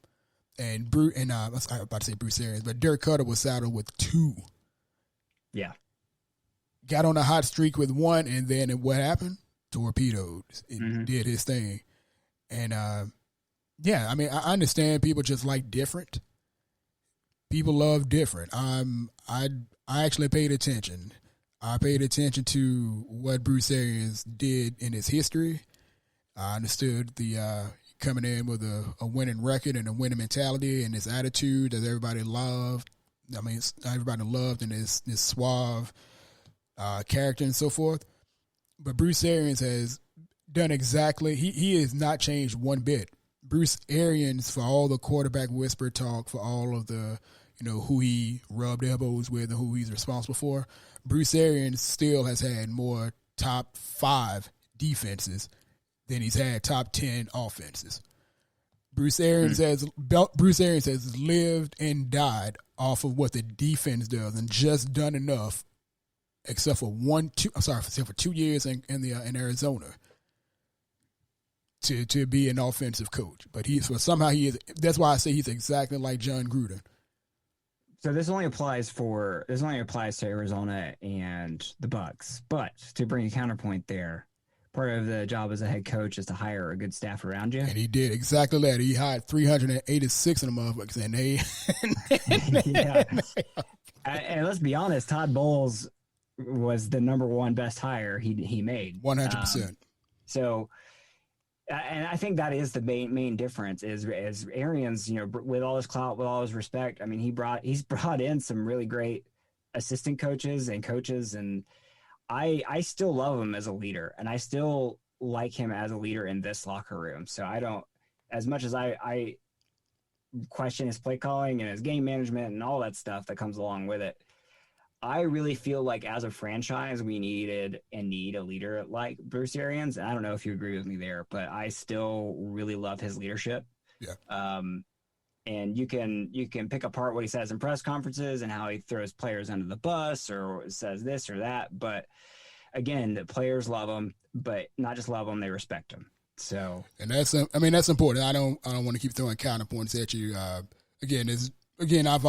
And Bruce I was about to say Bruce Arians, but Dirk Cutter was saddled with 2. Yeah. Got on a hot streak with 1, and then what happened? Torpedoed. It did his thing. And yeah, I mean, I understand people just like different. People love different. I actually paid attention. I paid attention to what Bruce Arians did in his history. I understood the coming in with a winning record and a winning mentality and his attitude that everybody loved. I mean, everybody loved and his suave character and so forth. But Bruce Arians has done exactly. He has not changed one bit. Bruce Arians, for all the quarterback whisper talk, for all of the who he rubbed elbows with and who he's responsible for, Bruce Arians still has had more top 5 defenses than he's had top 10 offenses. Bruce Arians has lived and died off of what the defense does, and just done enough, except for 2 years in Arizona, to be an offensive coach. But somehow he is. That's why I say he's exactly like John Gruden. So this only applies to Arizona and the Bucs. But to bring a counterpoint there, part of the job as a head coach is to hire a good staff around you. And he did exactly that. He hired 386 of them motherfuckers, and yeah. And let's be honest, Todd Bowles was the number 1 best hire he made. 100%. So, and I think that is the main difference is Arians, with all his clout, with all his respect. I mean, he's brought in some really great assistant coaches, and I still love him as a leader, and I still like him as a leader in this locker room. So I don't, as much as I question his play calling and his game management and all that stuff that comes along with it, I really feel like as a franchise, we need a leader like Bruce Arians. I don't know if you agree with me there, but I still really love his leadership. Yeah. And you can pick apart what he says in press conferences and how he throws players under the bus or says this or that. But again, the players love him, but not just love him, they respect him. So, and that's important. I don't want to keep throwing counterpoints at you.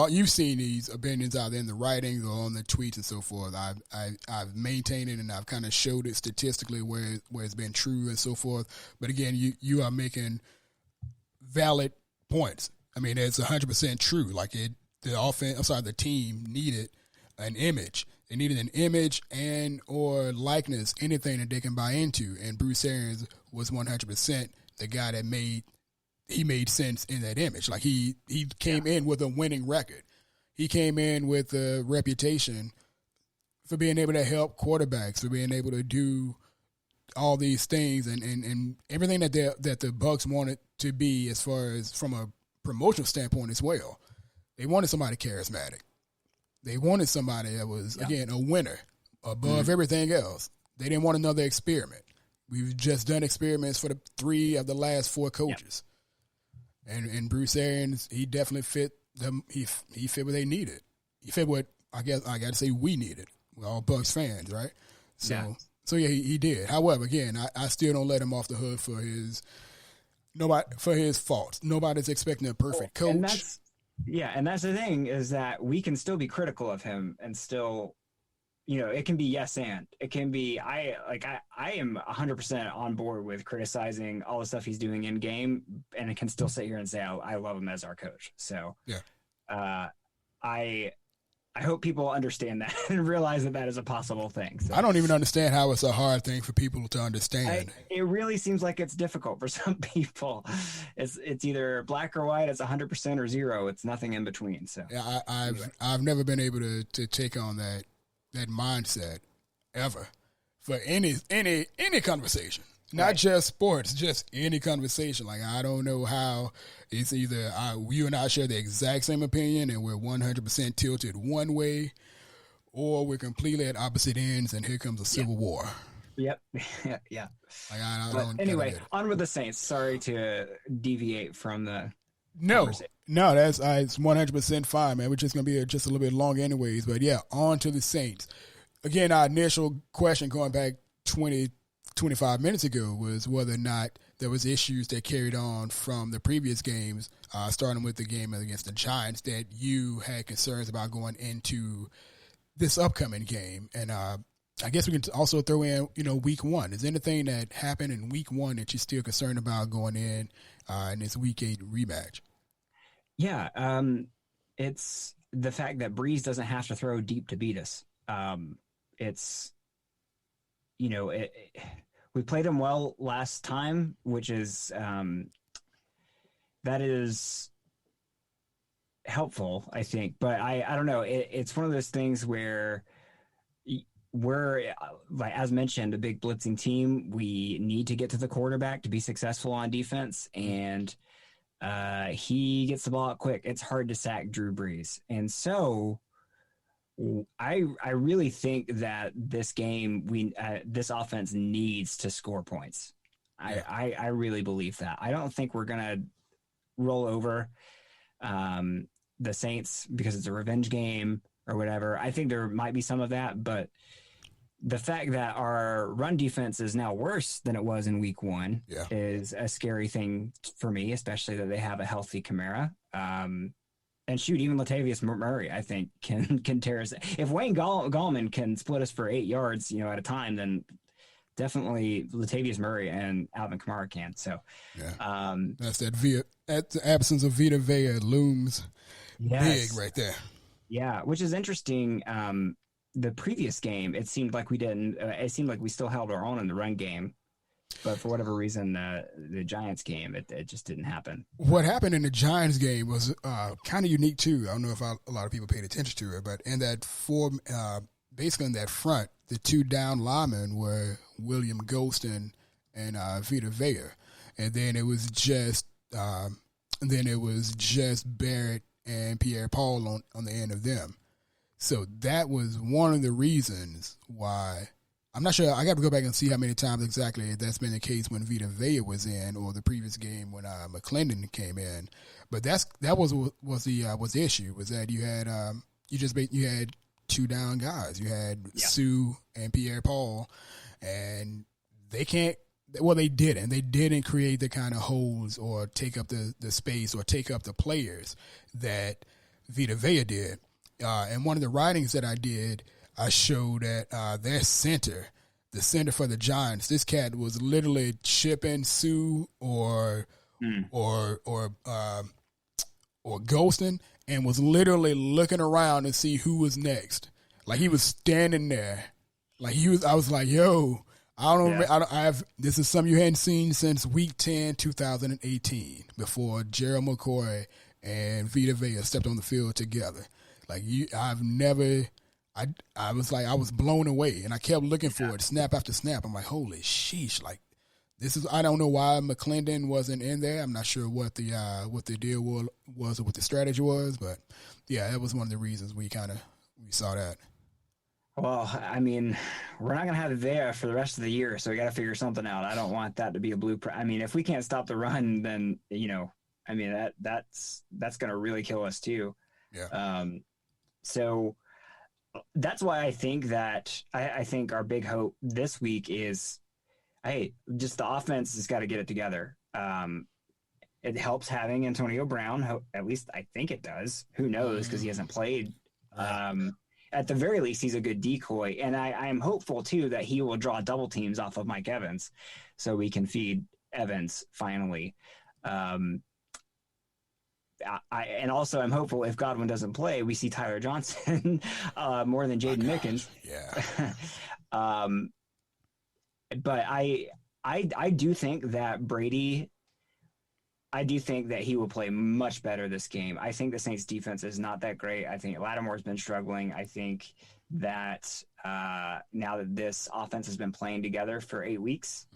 You've seen these opinions out there in the writings or on the tweets and so forth. I've maintained it, and I've kind of showed it statistically where it's been true and so forth. But again, you are making valid points. I mean, it's 100% true. Like the team needed an image. They needed an image and or likeness, anything that they can buy into. And Bruce Arians was 100% the guy that made sense in that image. Like he came in with a winning record. He came in with a reputation for being able to help quarterbacks, for being able to do all these things and everything that the Bucs wanted to be as far as from a promotional standpoint as well. They wanted somebody charismatic. They wanted somebody that was, again, a winner above everything else. They didn't want another experiment. We've just done experiments for the 3 of the last 4 coaches. And Bruce Arians, he definitely fit them. He fit what they needed. He fit what I got to say we needed. We're all Bucs fans, right? So he did. However, again, I still don't let him off the hook for his faults. Nobody's expecting a perfect coach. And that's the thing is that we can still be critical of him and still, it can be yes and it can be I am 100% on board with criticizing all the stuff he's doing in game, and I can still sit here and say I love him as our coach. So I hope people understand that and realize that is a possible thing. So, I don't even understand how it's a hard thing for people to understand. It really seems like it's difficult for some people. It's either black or white. It's 100% or 0. It's nothing in between. So yeah, I've never been able to take on that mindset ever for any conversation. Not just sports, just any conversation. Like, I don't know how it's either you and I share the exact same opinion and we're 100% tilted one way, or we're completely at opposite ends and here comes a civil war. Yep. Yeah. Like, anyway, on with the Saints. Sorry to deviate from the conversation. No, that's it's 100% fine, man. We're just going to be just a little bit long anyways. But, yeah, on to the Saints. Again, our initial question going back 20 25 minutes ago was whether or not there was issues that carried on from the previous games, starting with the game against the Giants, that you had concerns about going into this upcoming game. And I guess we can also throw in, week one. Is there anything that happened in week one that you're still concerned about going in this week 8 rematch? Yeah, it's the fact that Breeze doesn't have to throw deep to beat us. It's, we played him well last time, which is that is helpful, I think. But I don't know. It's one of those things where we're, like, as mentioned, a big blitzing team. We need to get to the quarterback to be successful on defense, and he gets the ball out quick. It's hard to sack Drew Brees. And so I really think that this game, this offense needs to score points. Yeah. I really believe that. I don't think we're going to roll over the Saints because it's a revenge game or whatever. I think there might be some of that, but the fact that our run defense is now worse than it was in week one is a scary thing for me, especially that they have a healthy Kamara. And shoot, even Latavius Murray, I think, can tear us. If Wayne Gallman can split us for 8 yards, at a time, then definitely Latavius Murray and Alvin Kamara can. So, that's the absence of Vita Vea looms big right there. Yeah, which is interesting. The previous game, it seemed like we didn't. It seemed like we still held our own in the run game, but for whatever reason, the Giants game, it just didn't happen. What happened in the Giants game was kind of unique too. I don't know if a lot of people paid attention to it, but in that basically in that front, the 2 down linemen were William Golston and Vita Vea, and then it was just Barrett and Pierre Paul on the end of them. So that was one of the reasons why. I'm not sure. I got to go back and see how many times exactly that's been the case when Vita Vea was in, or the previous game when McClendon came in. But that was the issue, was that you had you had 2 down guys. You had Sue and Pierre Paul, and they can't. Well, they didn't. They didn't create the kind of holes or take up the space or take up the players that Vita Vea did. And one of the writings that I did, I showed that their center, the center for the Giants, this cat was literally chipping Sue or Golston, and was literally looking around to see who was next. Like, he was standing there, like I was like, yo, I don't know. This is something you hadn't seen since week 10, 2018, before Gerald McCoy and Vita Vea stepped on the field together. Like, I was blown away, and I kept looking for it, snap after snap. I'm like, holy sheesh! Like, I don't know why McClendon wasn't in there. I'm not sure what the deal was or what the strategy was, but yeah, that was one of the reasons we saw that. Well, I mean, we're not going to have it there for the rest of the year, so we got to figure something out. I don't want that to be a blueprint. I mean, if we can't stop the run, then that's going to really kill us too. Yeah. So that's why I think that I think our big hope this week is, hey, just the offense has got to get it together. It helps having Antonio Brown. At least I think it does. Who knows? Because he hasn't played. At the very least, he's a good decoy. And I'm hopeful, too, that he will draw double teams off of Mike Evans so we can feed Evans finally. And also, I'm hopeful if Godwin doesn't play, we see Tyler Johnson more than Jaden Mickens. Yeah. But I do think that Brady, I do think that he will play much better this game. I think the Saints defense is not that great. I think Lattimore's been struggling. I think that now that this offense has been playing together for 8 weeks,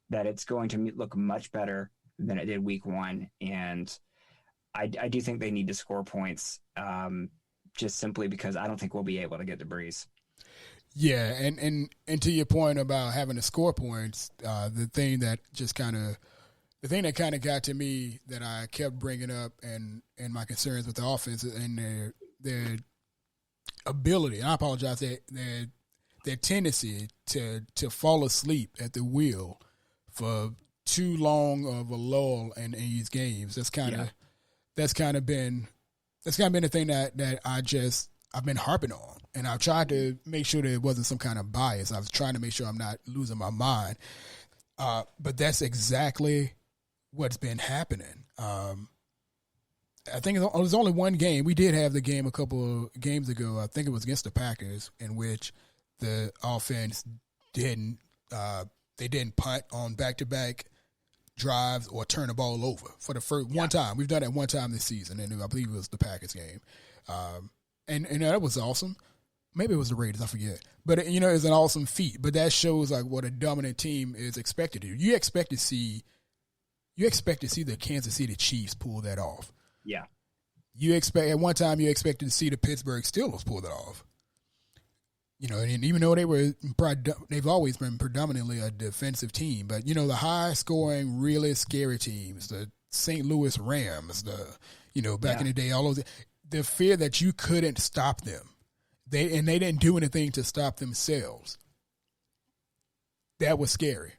that it's going to look much better than it did week 1. And I do think they need to score points, just simply because I don't think we'll be able to get to Breeze. Yeah, and to your point about having to score points, the thing that kind of got to me, that I kept bringing up, and my concerns with the offense and their ability. And I apologize, their their tendency to fall asleep at the wheel for too long of a lull in these games. That's kind of been the thing that I've been harping on, and I've tried to make sure that it wasn't some kind of bias. I was trying to make sure I'm not losing my mind, but that's exactly what's been happening. I think it was only one game. We did have the game a couple of games ago. I think it was against the Packers, in which the offense didn't punt on back-to-back drives or turn the ball over for the first one time. We've done that one time this season, and I believe it was the Packers game. And that was awesome. Maybe it was the Raiders, I forget. But it's an awesome feat. But that shows like what a dominant team is expected to do. You expect to see the Kansas City Chiefs pull that off. Yeah. At one time you expected to see the Pittsburgh Steelers pull that off. And even though they've always been predominantly a defensive team, but the high scoring, really scary teams, the St. Louis Rams, back in the day, all those, the fear that you couldn't stop them, they didn't do anything to stop themselves. That was scary,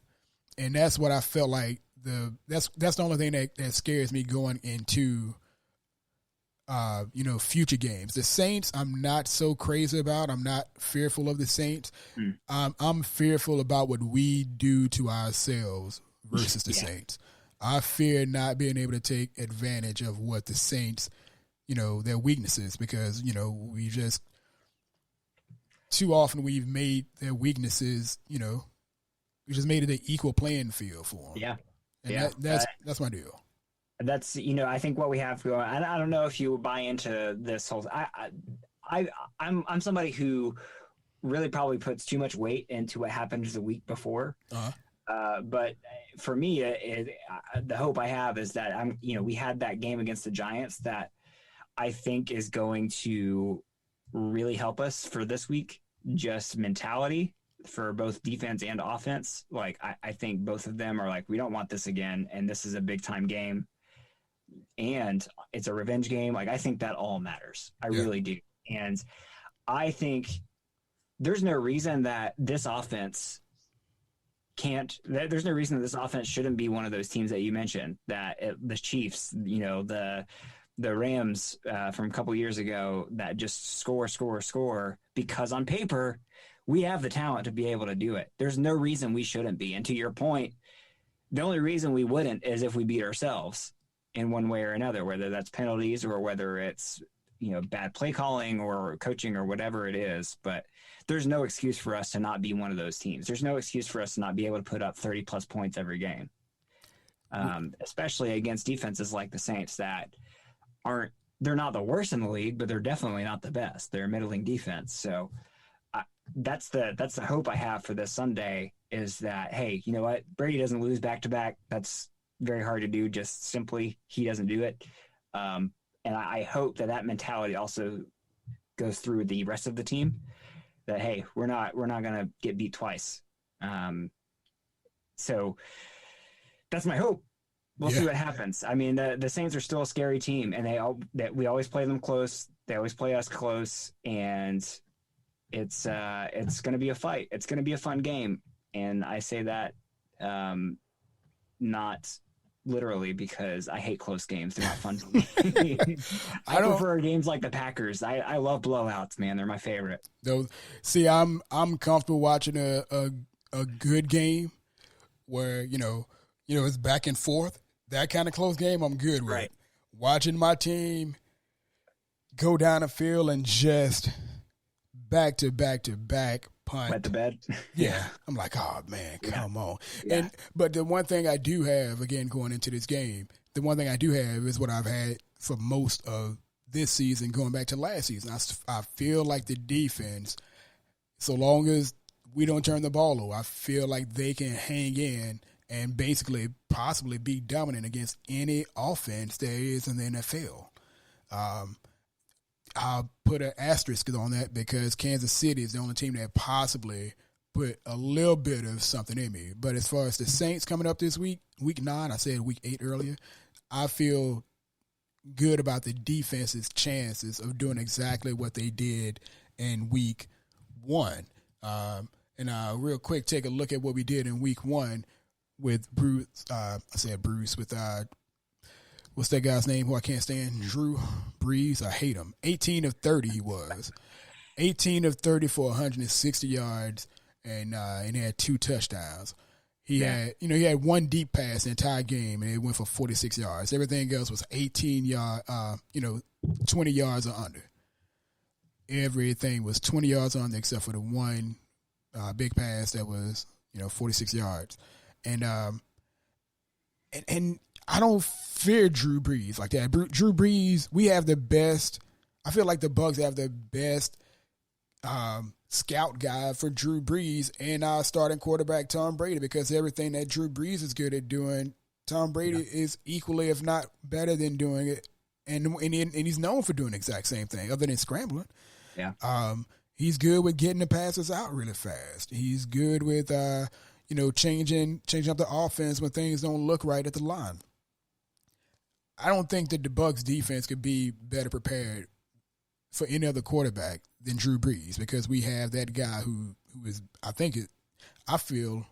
and that's what I felt like. That's the only thing that scares me going into future games. The Saints, I'm not so crazy about. I'm not fearful of the Saints. I'm fearful about what we do to ourselves versus the Saints. I fear not being able to take advantage of what the Saints, their weaknesses, because, we just too often we've made their weaknesses, we just made it an equal playing field for them. Yeah. And that's my deal. That's, I think what we have going. I don't know if you buy into this whole. I'm somebody who really probably puts too much weight into what happened the week before. But for me, the hope I have is that we had that game against the Giants that I think is going to really help us for this week. Just mentality for both defense and offense. Like I think both of them are like, we don't want this again, and this is a big time game. And it's a revenge game. Like, I think that all matters. I really do. And I think there's no reason that this offense there's no reason that this offense shouldn't be one of those teams that you mentioned, that the Chiefs, the Rams from a couple years ago that just score, because on paper, we have the talent to be able to do it. There's no reason we shouldn't be. And to your point, the only reason we wouldn't is if we beat ourselves in one way or another, whether that's penalties or whether it's, bad play calling or coaching or whatever it is. But there's no excuse for us to not be one of those teams. There's no excuse for us to not be able to put up 30 plus points every game. Especially against defenses like the Saints that they're not the worst in the league, but they're definitely not the best. They're a middling defense. So that's the hope I have for this Sunday, is that, hey, you know what? Brady doesn't lose back to back. That's very hard to do. Just simply, he doesn't do it. And I hope that mentality also goes through the rest of the team, that, hey, we're not going to get beat twice. So that's my hope. We'll see what happens. I mean, the Saints are still a scary team, and we always play them close. They always play us close, and it's going to be a fight. It's going to be a fun game. And I say that not literally, because I hate close games. They're not fun to me. I prefer games like the Packers. I love blowouts, man. They're my favorite. See, I'm comfortable watching a good game where, it's back and forth. That kind of close game I'm good with. Right. Watching my team go down the field and just back to back punt. Wet the bed. Yeah. I'm like, oh man, come on. Yeah. But the one thing I do have, again, going into this game, the one thing I do have is what I've had for most of this season, going back to last season. I feel like the defense, so long as we don't turn the ball over, I feel like they can hang in and basically possibly be dominant against any offense there is in the NFL. I'll put an asterisk on that because Kansas City is the only team that possibly put a little bit of something in me. But as far as the Saints coming up this week, week 9, I said week 8 earlier, I feel good about the defense's chances of doing exactly what they did in week 1. And real quick, take a look at what we did in week 1 with Bruce. I said Bruce with what's that guy's name who I can't stand? Drew Brees. I hate him. 18 of 30 he was. 18 of 30 for 160 yards, and he had 2 touchdowns. He had one deep pass the entire game, and it went for 46 yards. Everything else was 18 yard, 20 yards or under. Everything was 20 yards under except for the one big pass that was 46 yards, and I don't fear Drew Brees like that. Drew Brees, we have the best. I feel like the Bucs have the best scout guide for Drew Brees and our starting quarterback Tom Brady, because everything that Drew Brees is good at doing, Tom Brady is equally, if not better than doing it, and he's known for doing the exact same thing other than scrambling. Yeah. He's good with getting the passes out really fast. He's good with changing up the offense when things don't look right at the line. I don't think that the Bucs defense could be better prepared for any other quarterback than Drew Brees, because we have that guy who is, I feel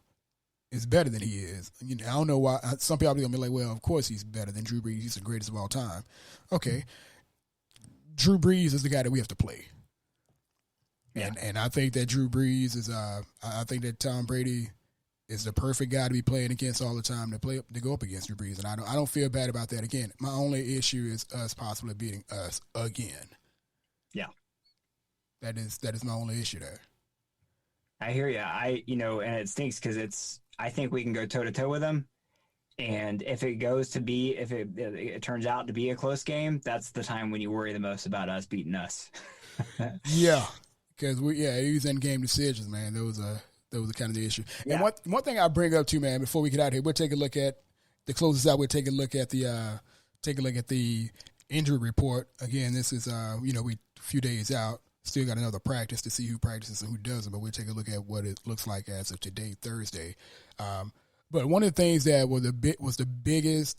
is better than he is. I don't know why. Some people are going to be like, well, of course he's better than Drew Brees. He's the greatest of all time. Okay. Drew Brees is the guy that we have to play. Yeah. And I think that Drew Brees is I think that Tom Brady is the perfect guy to be playing against all the time to go up against Drew Brees. And I don't feel bad about that. Again, my only issue is us possibly beating us again. Yeah. That is my only issue there. I hear you. And it stinks because I think we can go toe to toe with them. And if it turns out to be a close game, that's the time when you worry the most about us beating us. Yeah. Because it was in game decisions, man. Those are kind of the issue. Yeah. And one thing I bring up too, man, before we get out of here, we'll take a look at to close this out. We'll take a look at the injury report. Again, this is we a few days out. Still got another practice to see who practices and who doesn't, but we'll take a look at what it looks like as of today, Thursday. But one of the things that was the biggest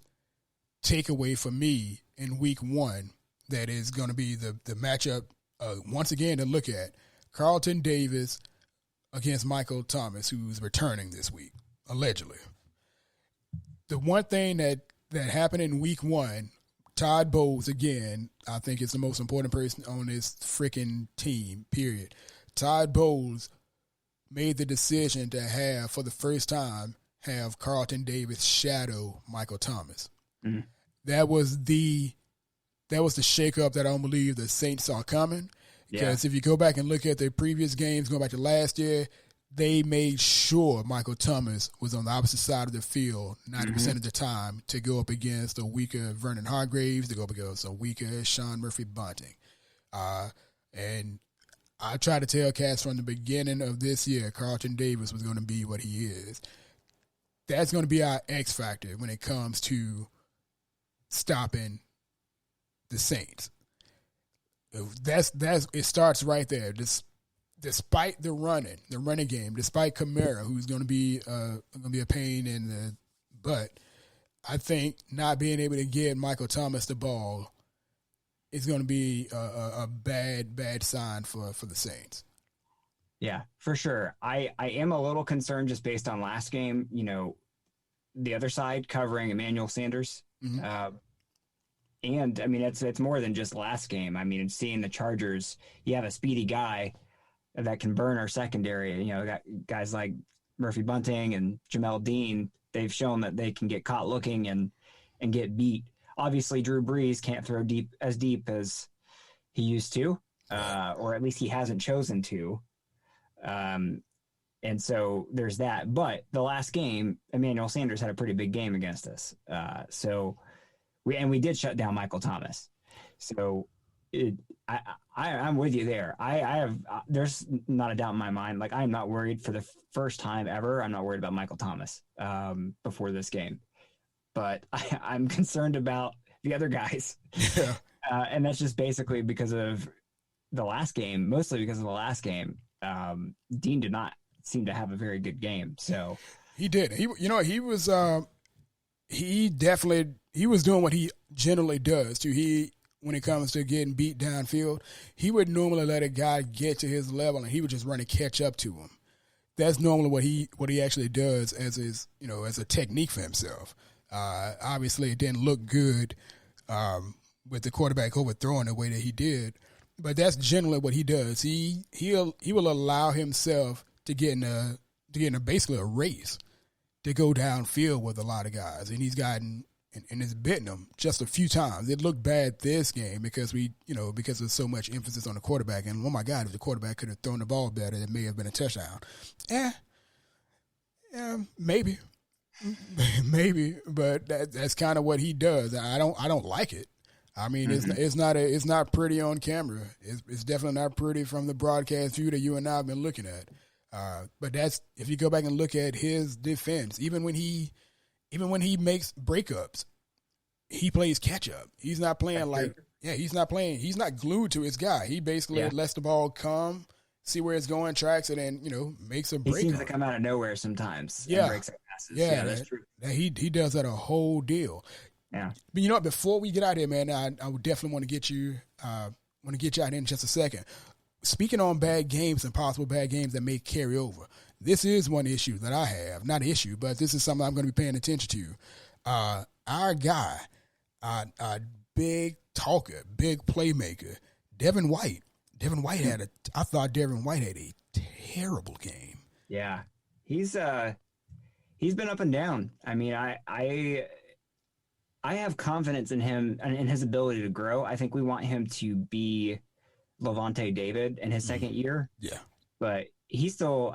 takeaway for me in week 1 that is going to be the matchup once again to look at, Carlton Davis against Michael Thomas, who's returning this week, allegedly. The one thing that happened in week 1, Todd Bowles, again, I think is the most important person on this freaking team, period. Todd Bowles made the decision to for the first time, have Carlton Davis shadow Michael Thomas. Mm-hmm. That was the shakeup that I don't believe the Saints saw coming. Because if you go back and look at their previous games, going back to last year, they made sure Michael Thomas was on the opposite side of the field 90% of the time to go up against a weaker Vernon Hargraves, to go up against a weaker Sean Murphy-Bunting. And I tried to tell Cass from the beginning of this year, Carlton Davis was going to be what he is. That's going to be our X factor when it comes to stopping the Saints. It starts right there. Despite the running game, despite Kamara, who's going to be a pain in the butt, I think not being able to get Michael Thomas the ball is going to be a bad sign for the Saints. Yeah, for sure. I am a little concerned just based on last game. The other side covering Emmanuel Sanders. Mm-hmm. And I mean, it's more than just last game. I mean, seeing the Chargers, you have a speedy guy that can burn our secondary. Guys like Murphy Bunting and Jamel Dean, they've shown that they can get caught looking and get beat. Obviously, Drew Brees can't throw as deep as he used to, or at least he hasn't chosen to. And so there's that. But the last game, Emmanuel Sanders had a pretty big game against us. We did shut down Michael Thomas. So I'm with you there. There's not a doubt in my mind. Like, I'm not worried for the first time ever. I'm not worried about Michael Thomas before this game, but I'm concerned about the other guys. Yeah. And that's just basically because of the last game, mostly because of the last game. Dean did not seem to have a very good game. So he did. He was doing what he generally does too. when it comes to getting beat downfield, he would normally let a guy get to his level and he would just run and catch up to him. That's normally what he actually does as as a technique for himself. Obviously, it didn't look good with the quarterback overthrowing the way that he did, but that's generally what he does. He will allow himself to get in a basically a race to go downfield with a lot of guys, and he's gotten and it's bitten him just a few times. It looked bad this game because because there's so much emphasis on the quarterback. And oh my God, if the quarterback could have thrown the ball better, it may have been a touchdown. Maybe, but that's kind of what he does. I don't like it. I mean, it's not pretty on camera. It's definitely not pretty from the broadcast view that you and I have been looking at. But that's if you go back and look at his defense, even when he makes breakups, he plays catch up. He's not playing he's not glued to his guy. He basically lets the ball come, see where it's going, tracks it, and makes a break. He seems to come out of nowhere sometimes. And breaks up passes. Yeah, that's true. He does that a whole deal. Yeah. But before we get out here, man, I would definitely want to get you out here in just a second. Speaking on bad games and possible bad games that may carry over, this is one issue that I have. Not an issue, but this is something I'm going to be paying attention to. Our guy, big talker, big playmaker, Devin White. I thought Devin White had a terrible game. Yeah. He's been up and down. I mean, I have confidence in him and in his ability to grow. I think we want him to be Levante David in his second year. Yeah. But he's still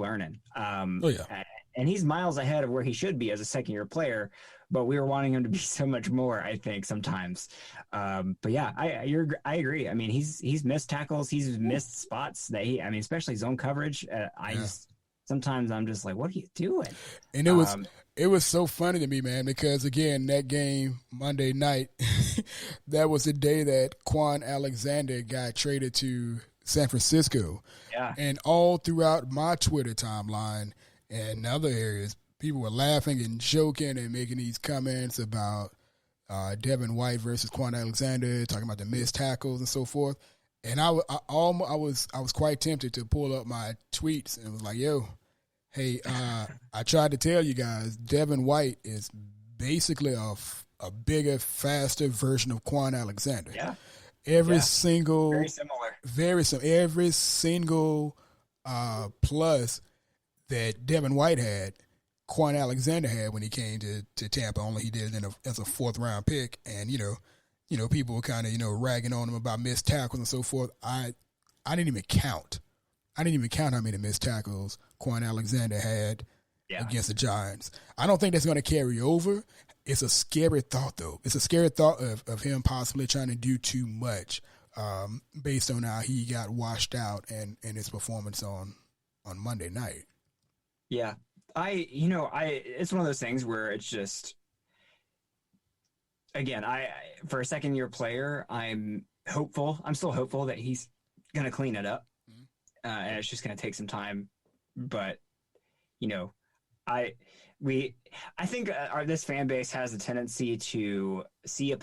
learning. And he's miles ahead of where he should be as a second-year player, but we were wanting him to be so much more, I think, sometimes. But yeah, I agree. I mean, he's missed tackles, he's missed spots that especially zone coverage. Sometimes I'm just like, what are you doing? And it was so funny to me, man, because again, that game Monday night, that was the day that Quan Alexander got traded to San Francisco. Yeah. And all throughout my Twitter timeline and other areas, people were laughing and joking and making these comments about Devin White versus Quan Alexander, talking about the missed tackles and so forth. And I was quite tempted to pull up my tweets and was like, yo, hey, I tried to tell you guys, Devin White is basically a bigger, faster version of Quan Alexander. Yeah. Every single very similar. Every single plus that Devin White had, Quan Alexander had when he came to Tampa. Only he did it as a fourth round pick, and people were kind of ragging on him about missed tackles and so forth. I didn't even count. I didn't even count how many missed tackles Quan Alexander had against the Giants. I don't think that's going to carry over. It's a scary thought, though. It's a scary thought of him possibly trying to do too much based on how he got washed out and his performance on Monday night. Yeah. It's one of those things where it's just, again, for a second-year player, I'm still hopeful that he's going to clean it up. And it's just going to take some time. But, I think this fan base has a tendency to see a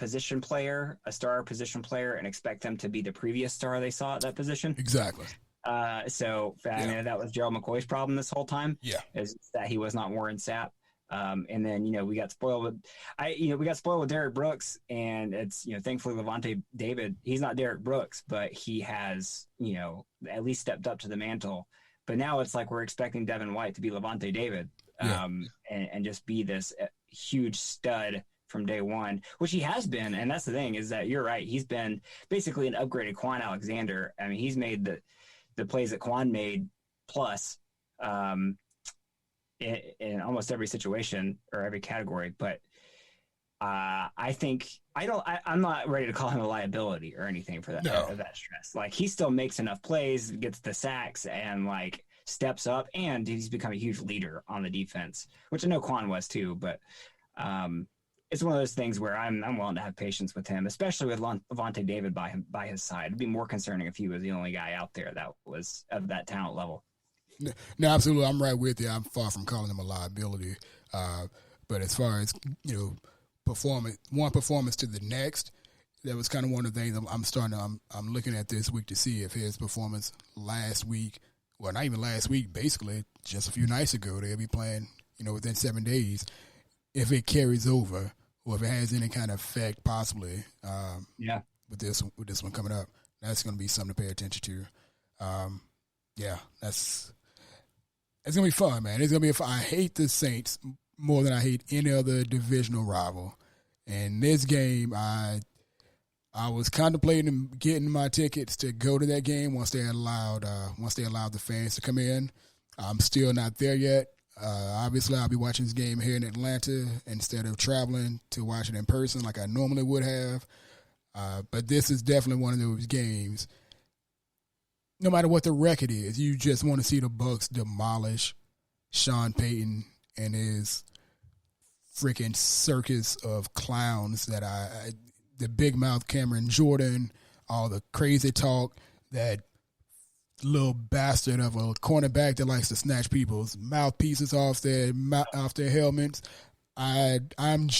star position player, and expect them to be the previous star they saw at that position. Exactly. That was Gerald McCoy's problem this whole time. Yeah, is that he was not Warren Sapp. And then we got spoiled with Derek Brooks, and it's thankfully Levante David. He's not Derek Brooks, but he has at least stepped up to the mantle. But now it's like we're expecting Devin White to be Levante David, and just be this huge stud from day one, which he has been. And that's the thing, is that you're right. He's been basically an upgraded Quan Alexander. I mean, he's made the plays that Quan made plus in almost every situation or every category. But I think I'm not ready to call him a liability or anything for that, that stress. Like, he still makes enough plays, gets the sacks, and steps up, and he's become a huge leader on the defense, which I know Quan was too. But it's one of those things where I'm willing to have patience with him, especially with Levante David by his side. It'd be more concerning if he was the only guy out there that was of that talent level. No, absolutely. I'm right with you. I'm far from calling him a liability. But as far as, one performance to the next, that was kind of one of the things I'm looking at this week to see if his performance last week, well, not even last week, basically just a few nights ago, they'll be playing, within 7 days, if it carries over or if it has any kind of effect possibly. With this one coming up, that's going to be something to pay attention to. It's going to be fun, man. It's going to be fun. I hate the Saints more than I hate any other divisional rival. And this game, I was contemplating getting my tickets to go to that game once they allowed the fans to come in. I'm still not there yet. Obviously, I'll be watching this game here in Atlanta instead of traveling to watch it in person like I normally would have. But this is definitely one of those games. No matter what the record is, you just want to see the Bucks demolish Sean Payton and his freaking circus of clowns that the big mouth Cameron Jordan, all the crazy talk, that little bastard of a cornerback that likes to snatch people's mouthpieces off their helmets. I want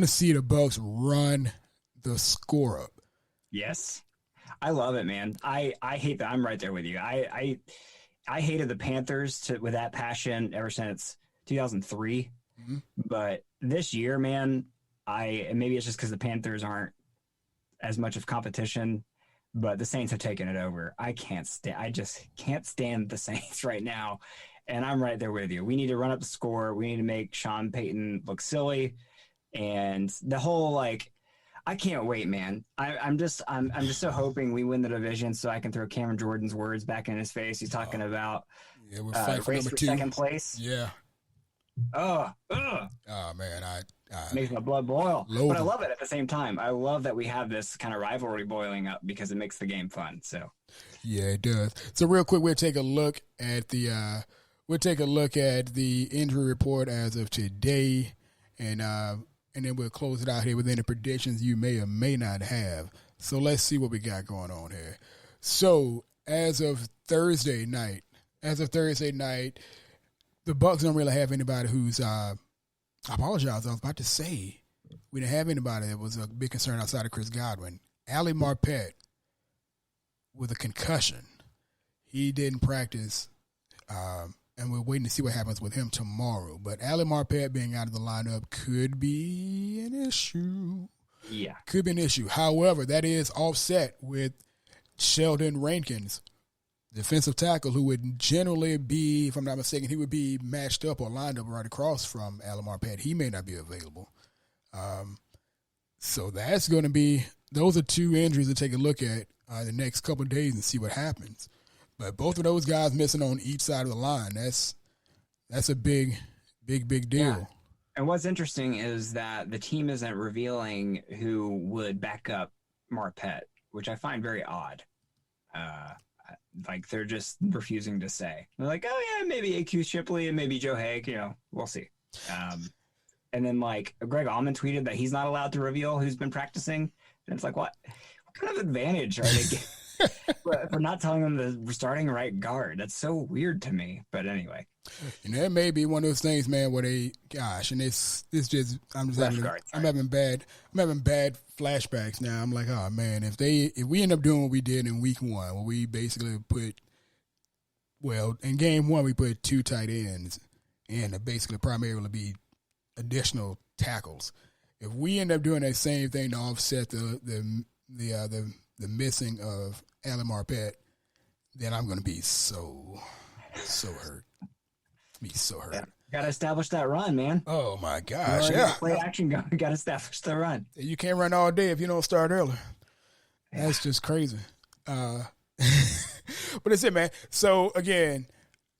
to see the Bucks run the score up. Yes. I love it, man. I hate that. I'm right there with you. I hated the Panthers with that passion ever since 2003. Mm-hmm. But this year, man, and maybe it's just because the Panthers aren't as much of competition, but the Saints have taken it over. I just can't stand the Saints right now. And I'm right there with you. We need to run up the score. We need to make Sean Payton look silly. And the whole, I can't wait, man. I'm just so hoping we win the division so I can throw Cameron Jordan's words back in his face. He's talking about we're fighting for number 2, second place. Yeah. Oh man, I makes my blood boil. But I love it at the same time. I love that we have this kind of rivalry boiling up because it makes the game fun. So yeah, it does. So real quick, we'll take a look at the injury report as of today, and then we'll close it out here with any predictions you may or may not have. So let's see what we got going on here. So as of Thursday night, the Bucks don't really have anybody who's I apologize. I was about to say we didn't have anybody that was a big concern outside of Chris Godwin. Ali Marpet with a concussion. He didn't practice, and we're waiting to see what happens with him tomorrow. But Ali Marpet being out of the lineup could be an issue. Yeah. Could be an issue. However, that is offset with Sheldon Rankins, defensive tackle, who would generally be, if I'm not mistaken, he would be matched up or lined up right across from Ali Marpet. He may not be available. So that's going to be, those are 2 injuries to take a look at the next couple of days and see what happens. But both of those guys missing on each side of the line, that's a big deal. Yeah. And what's interesting is that the team isn't revealing who would back up Marpet, which I find very odd. They're just refusing to say. They're like, oh yeah, maybe AQ Shipley and maybe Joe Haig, we'll see. And then Greg Allman tweeted that he's not allowed to reveal who's been practicing. And it's like, what kind of advantage are they getting for not telling them the starting right guard? That's so weird to me. But anyway. It may be one of those things, man, where and it's just I'm having bad flashbacks now. I'm like, oh man, if we end up doing what we did in week 1, where we basically in game 1 we put 2 tight ends and basically primarily be additional tackles. If we end up doing that same thing to offset the missing of Ali Marpet, then I'm going to be so hurt. Yeah. Got to establish that run, man. Oh my gosh! Yeah, play action go. Got to establish the run. You can't run all day if you don't start early. That's just crazy. But that's it, man. So again,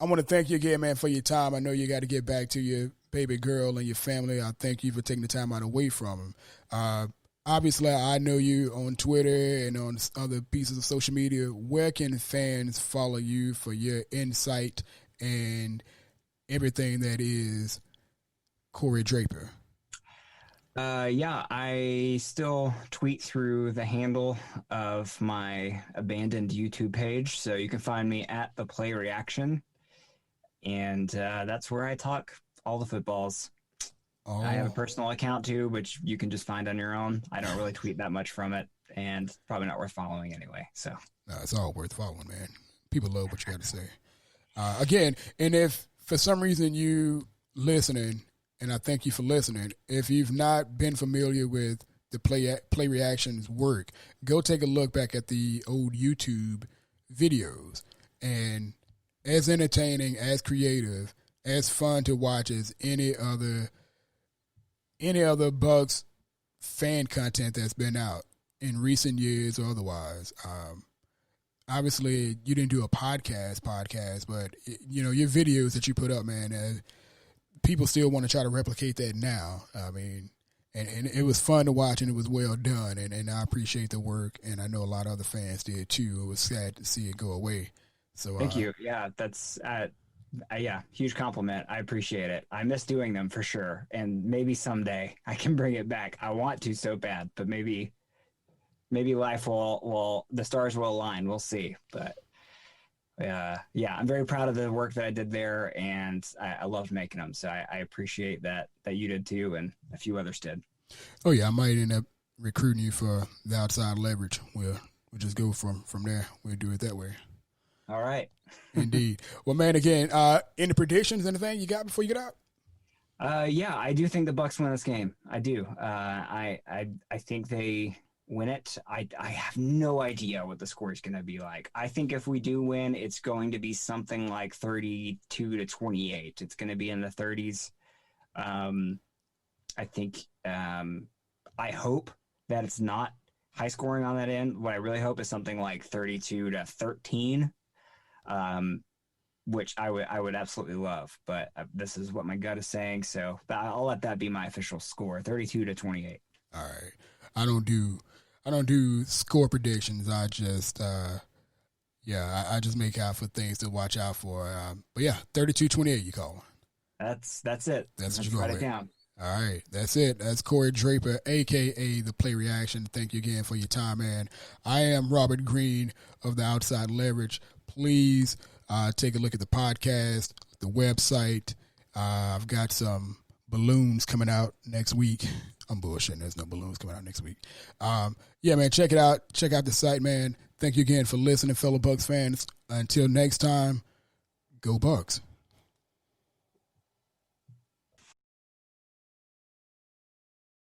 I want to thank you again, man, for your time. I know you got to get back to your baby girl and your family. I thank you for taking the time out away from them. Obviously, I know you on Twitter and on other pieces of social media. Where can fans follow you for your insight and everything that is Corey Draper? I still tweet through the handle of my abandoned YouTube page, so you can find me at The Play Reaction, and that's where I talk all the footballs. I have a personal account too, which you can just find on your own. I don't really tweet that much from it, and it's probably not worth following anyway. So no, it's all worth following, man. People love what you got to say. Again, and if for some reason you listening, and I thank you for listening, if you've not been familiar with the play reactions work, go take a look back at the old YouTube videos. And as entertaining, as creative, as fun to watch as any other Bucks fan content that's been out in recent years or otherwise. Obviously, you didn't do a podcast, but your videos that you put up, man, people still want to try to replicate that now. I mean, and it was fun to watch, and it was well done, and I appreciate the work, and I know a lot of other fans did too. It was sad to see it go away. So thank you. Yeah, that's huge compliment. I appreciate it. I miss doing them for sure, and maybe someday I can bring it back. I want to so bad, but maybe life will the stars will align. We'll see. But I'm very proud of the work that I did there, and I loved making them. So I appreciate that you did too, and a few others did. Oh yeah, I might end up recruiting you for the outside leverage. We'll just go from there. We'll do it that way. All right. Indeed. Well, man, again, any predictions, anything you got before you get out? Yeah, I do think the Bucks win this game. I do. I think they win it. I have no idea what the score is going to be like. I think if we do win, it's going to be something like 32-28. It's going to be in the 30s. I think, I hope that it's not high scoring on that end. What I really hope is something like 32-13, which I would absolutely love. But this is what my gut is saying, so I'll let that be my official score: 32-28. All right. I don't do score predictions. I just I just make out for things to watch out for. But yeah, 32-28 you call it. That's it. That's what Let's you write go it with. down. All right, that's it. That's Corey Draper, a.k.a. The Play Reaction. Thank you again for your time, man. I am Robert Green of the Outside Leverage. Please take a look at the podcast, the website. I've got some balloons coming out next week. I'm bullshitting. There's no balloons coming out next week. Yeah, man, check it out. Check out the site, man. Thank you again for listening, fellow Bucks fans. Until next time, go Bucks.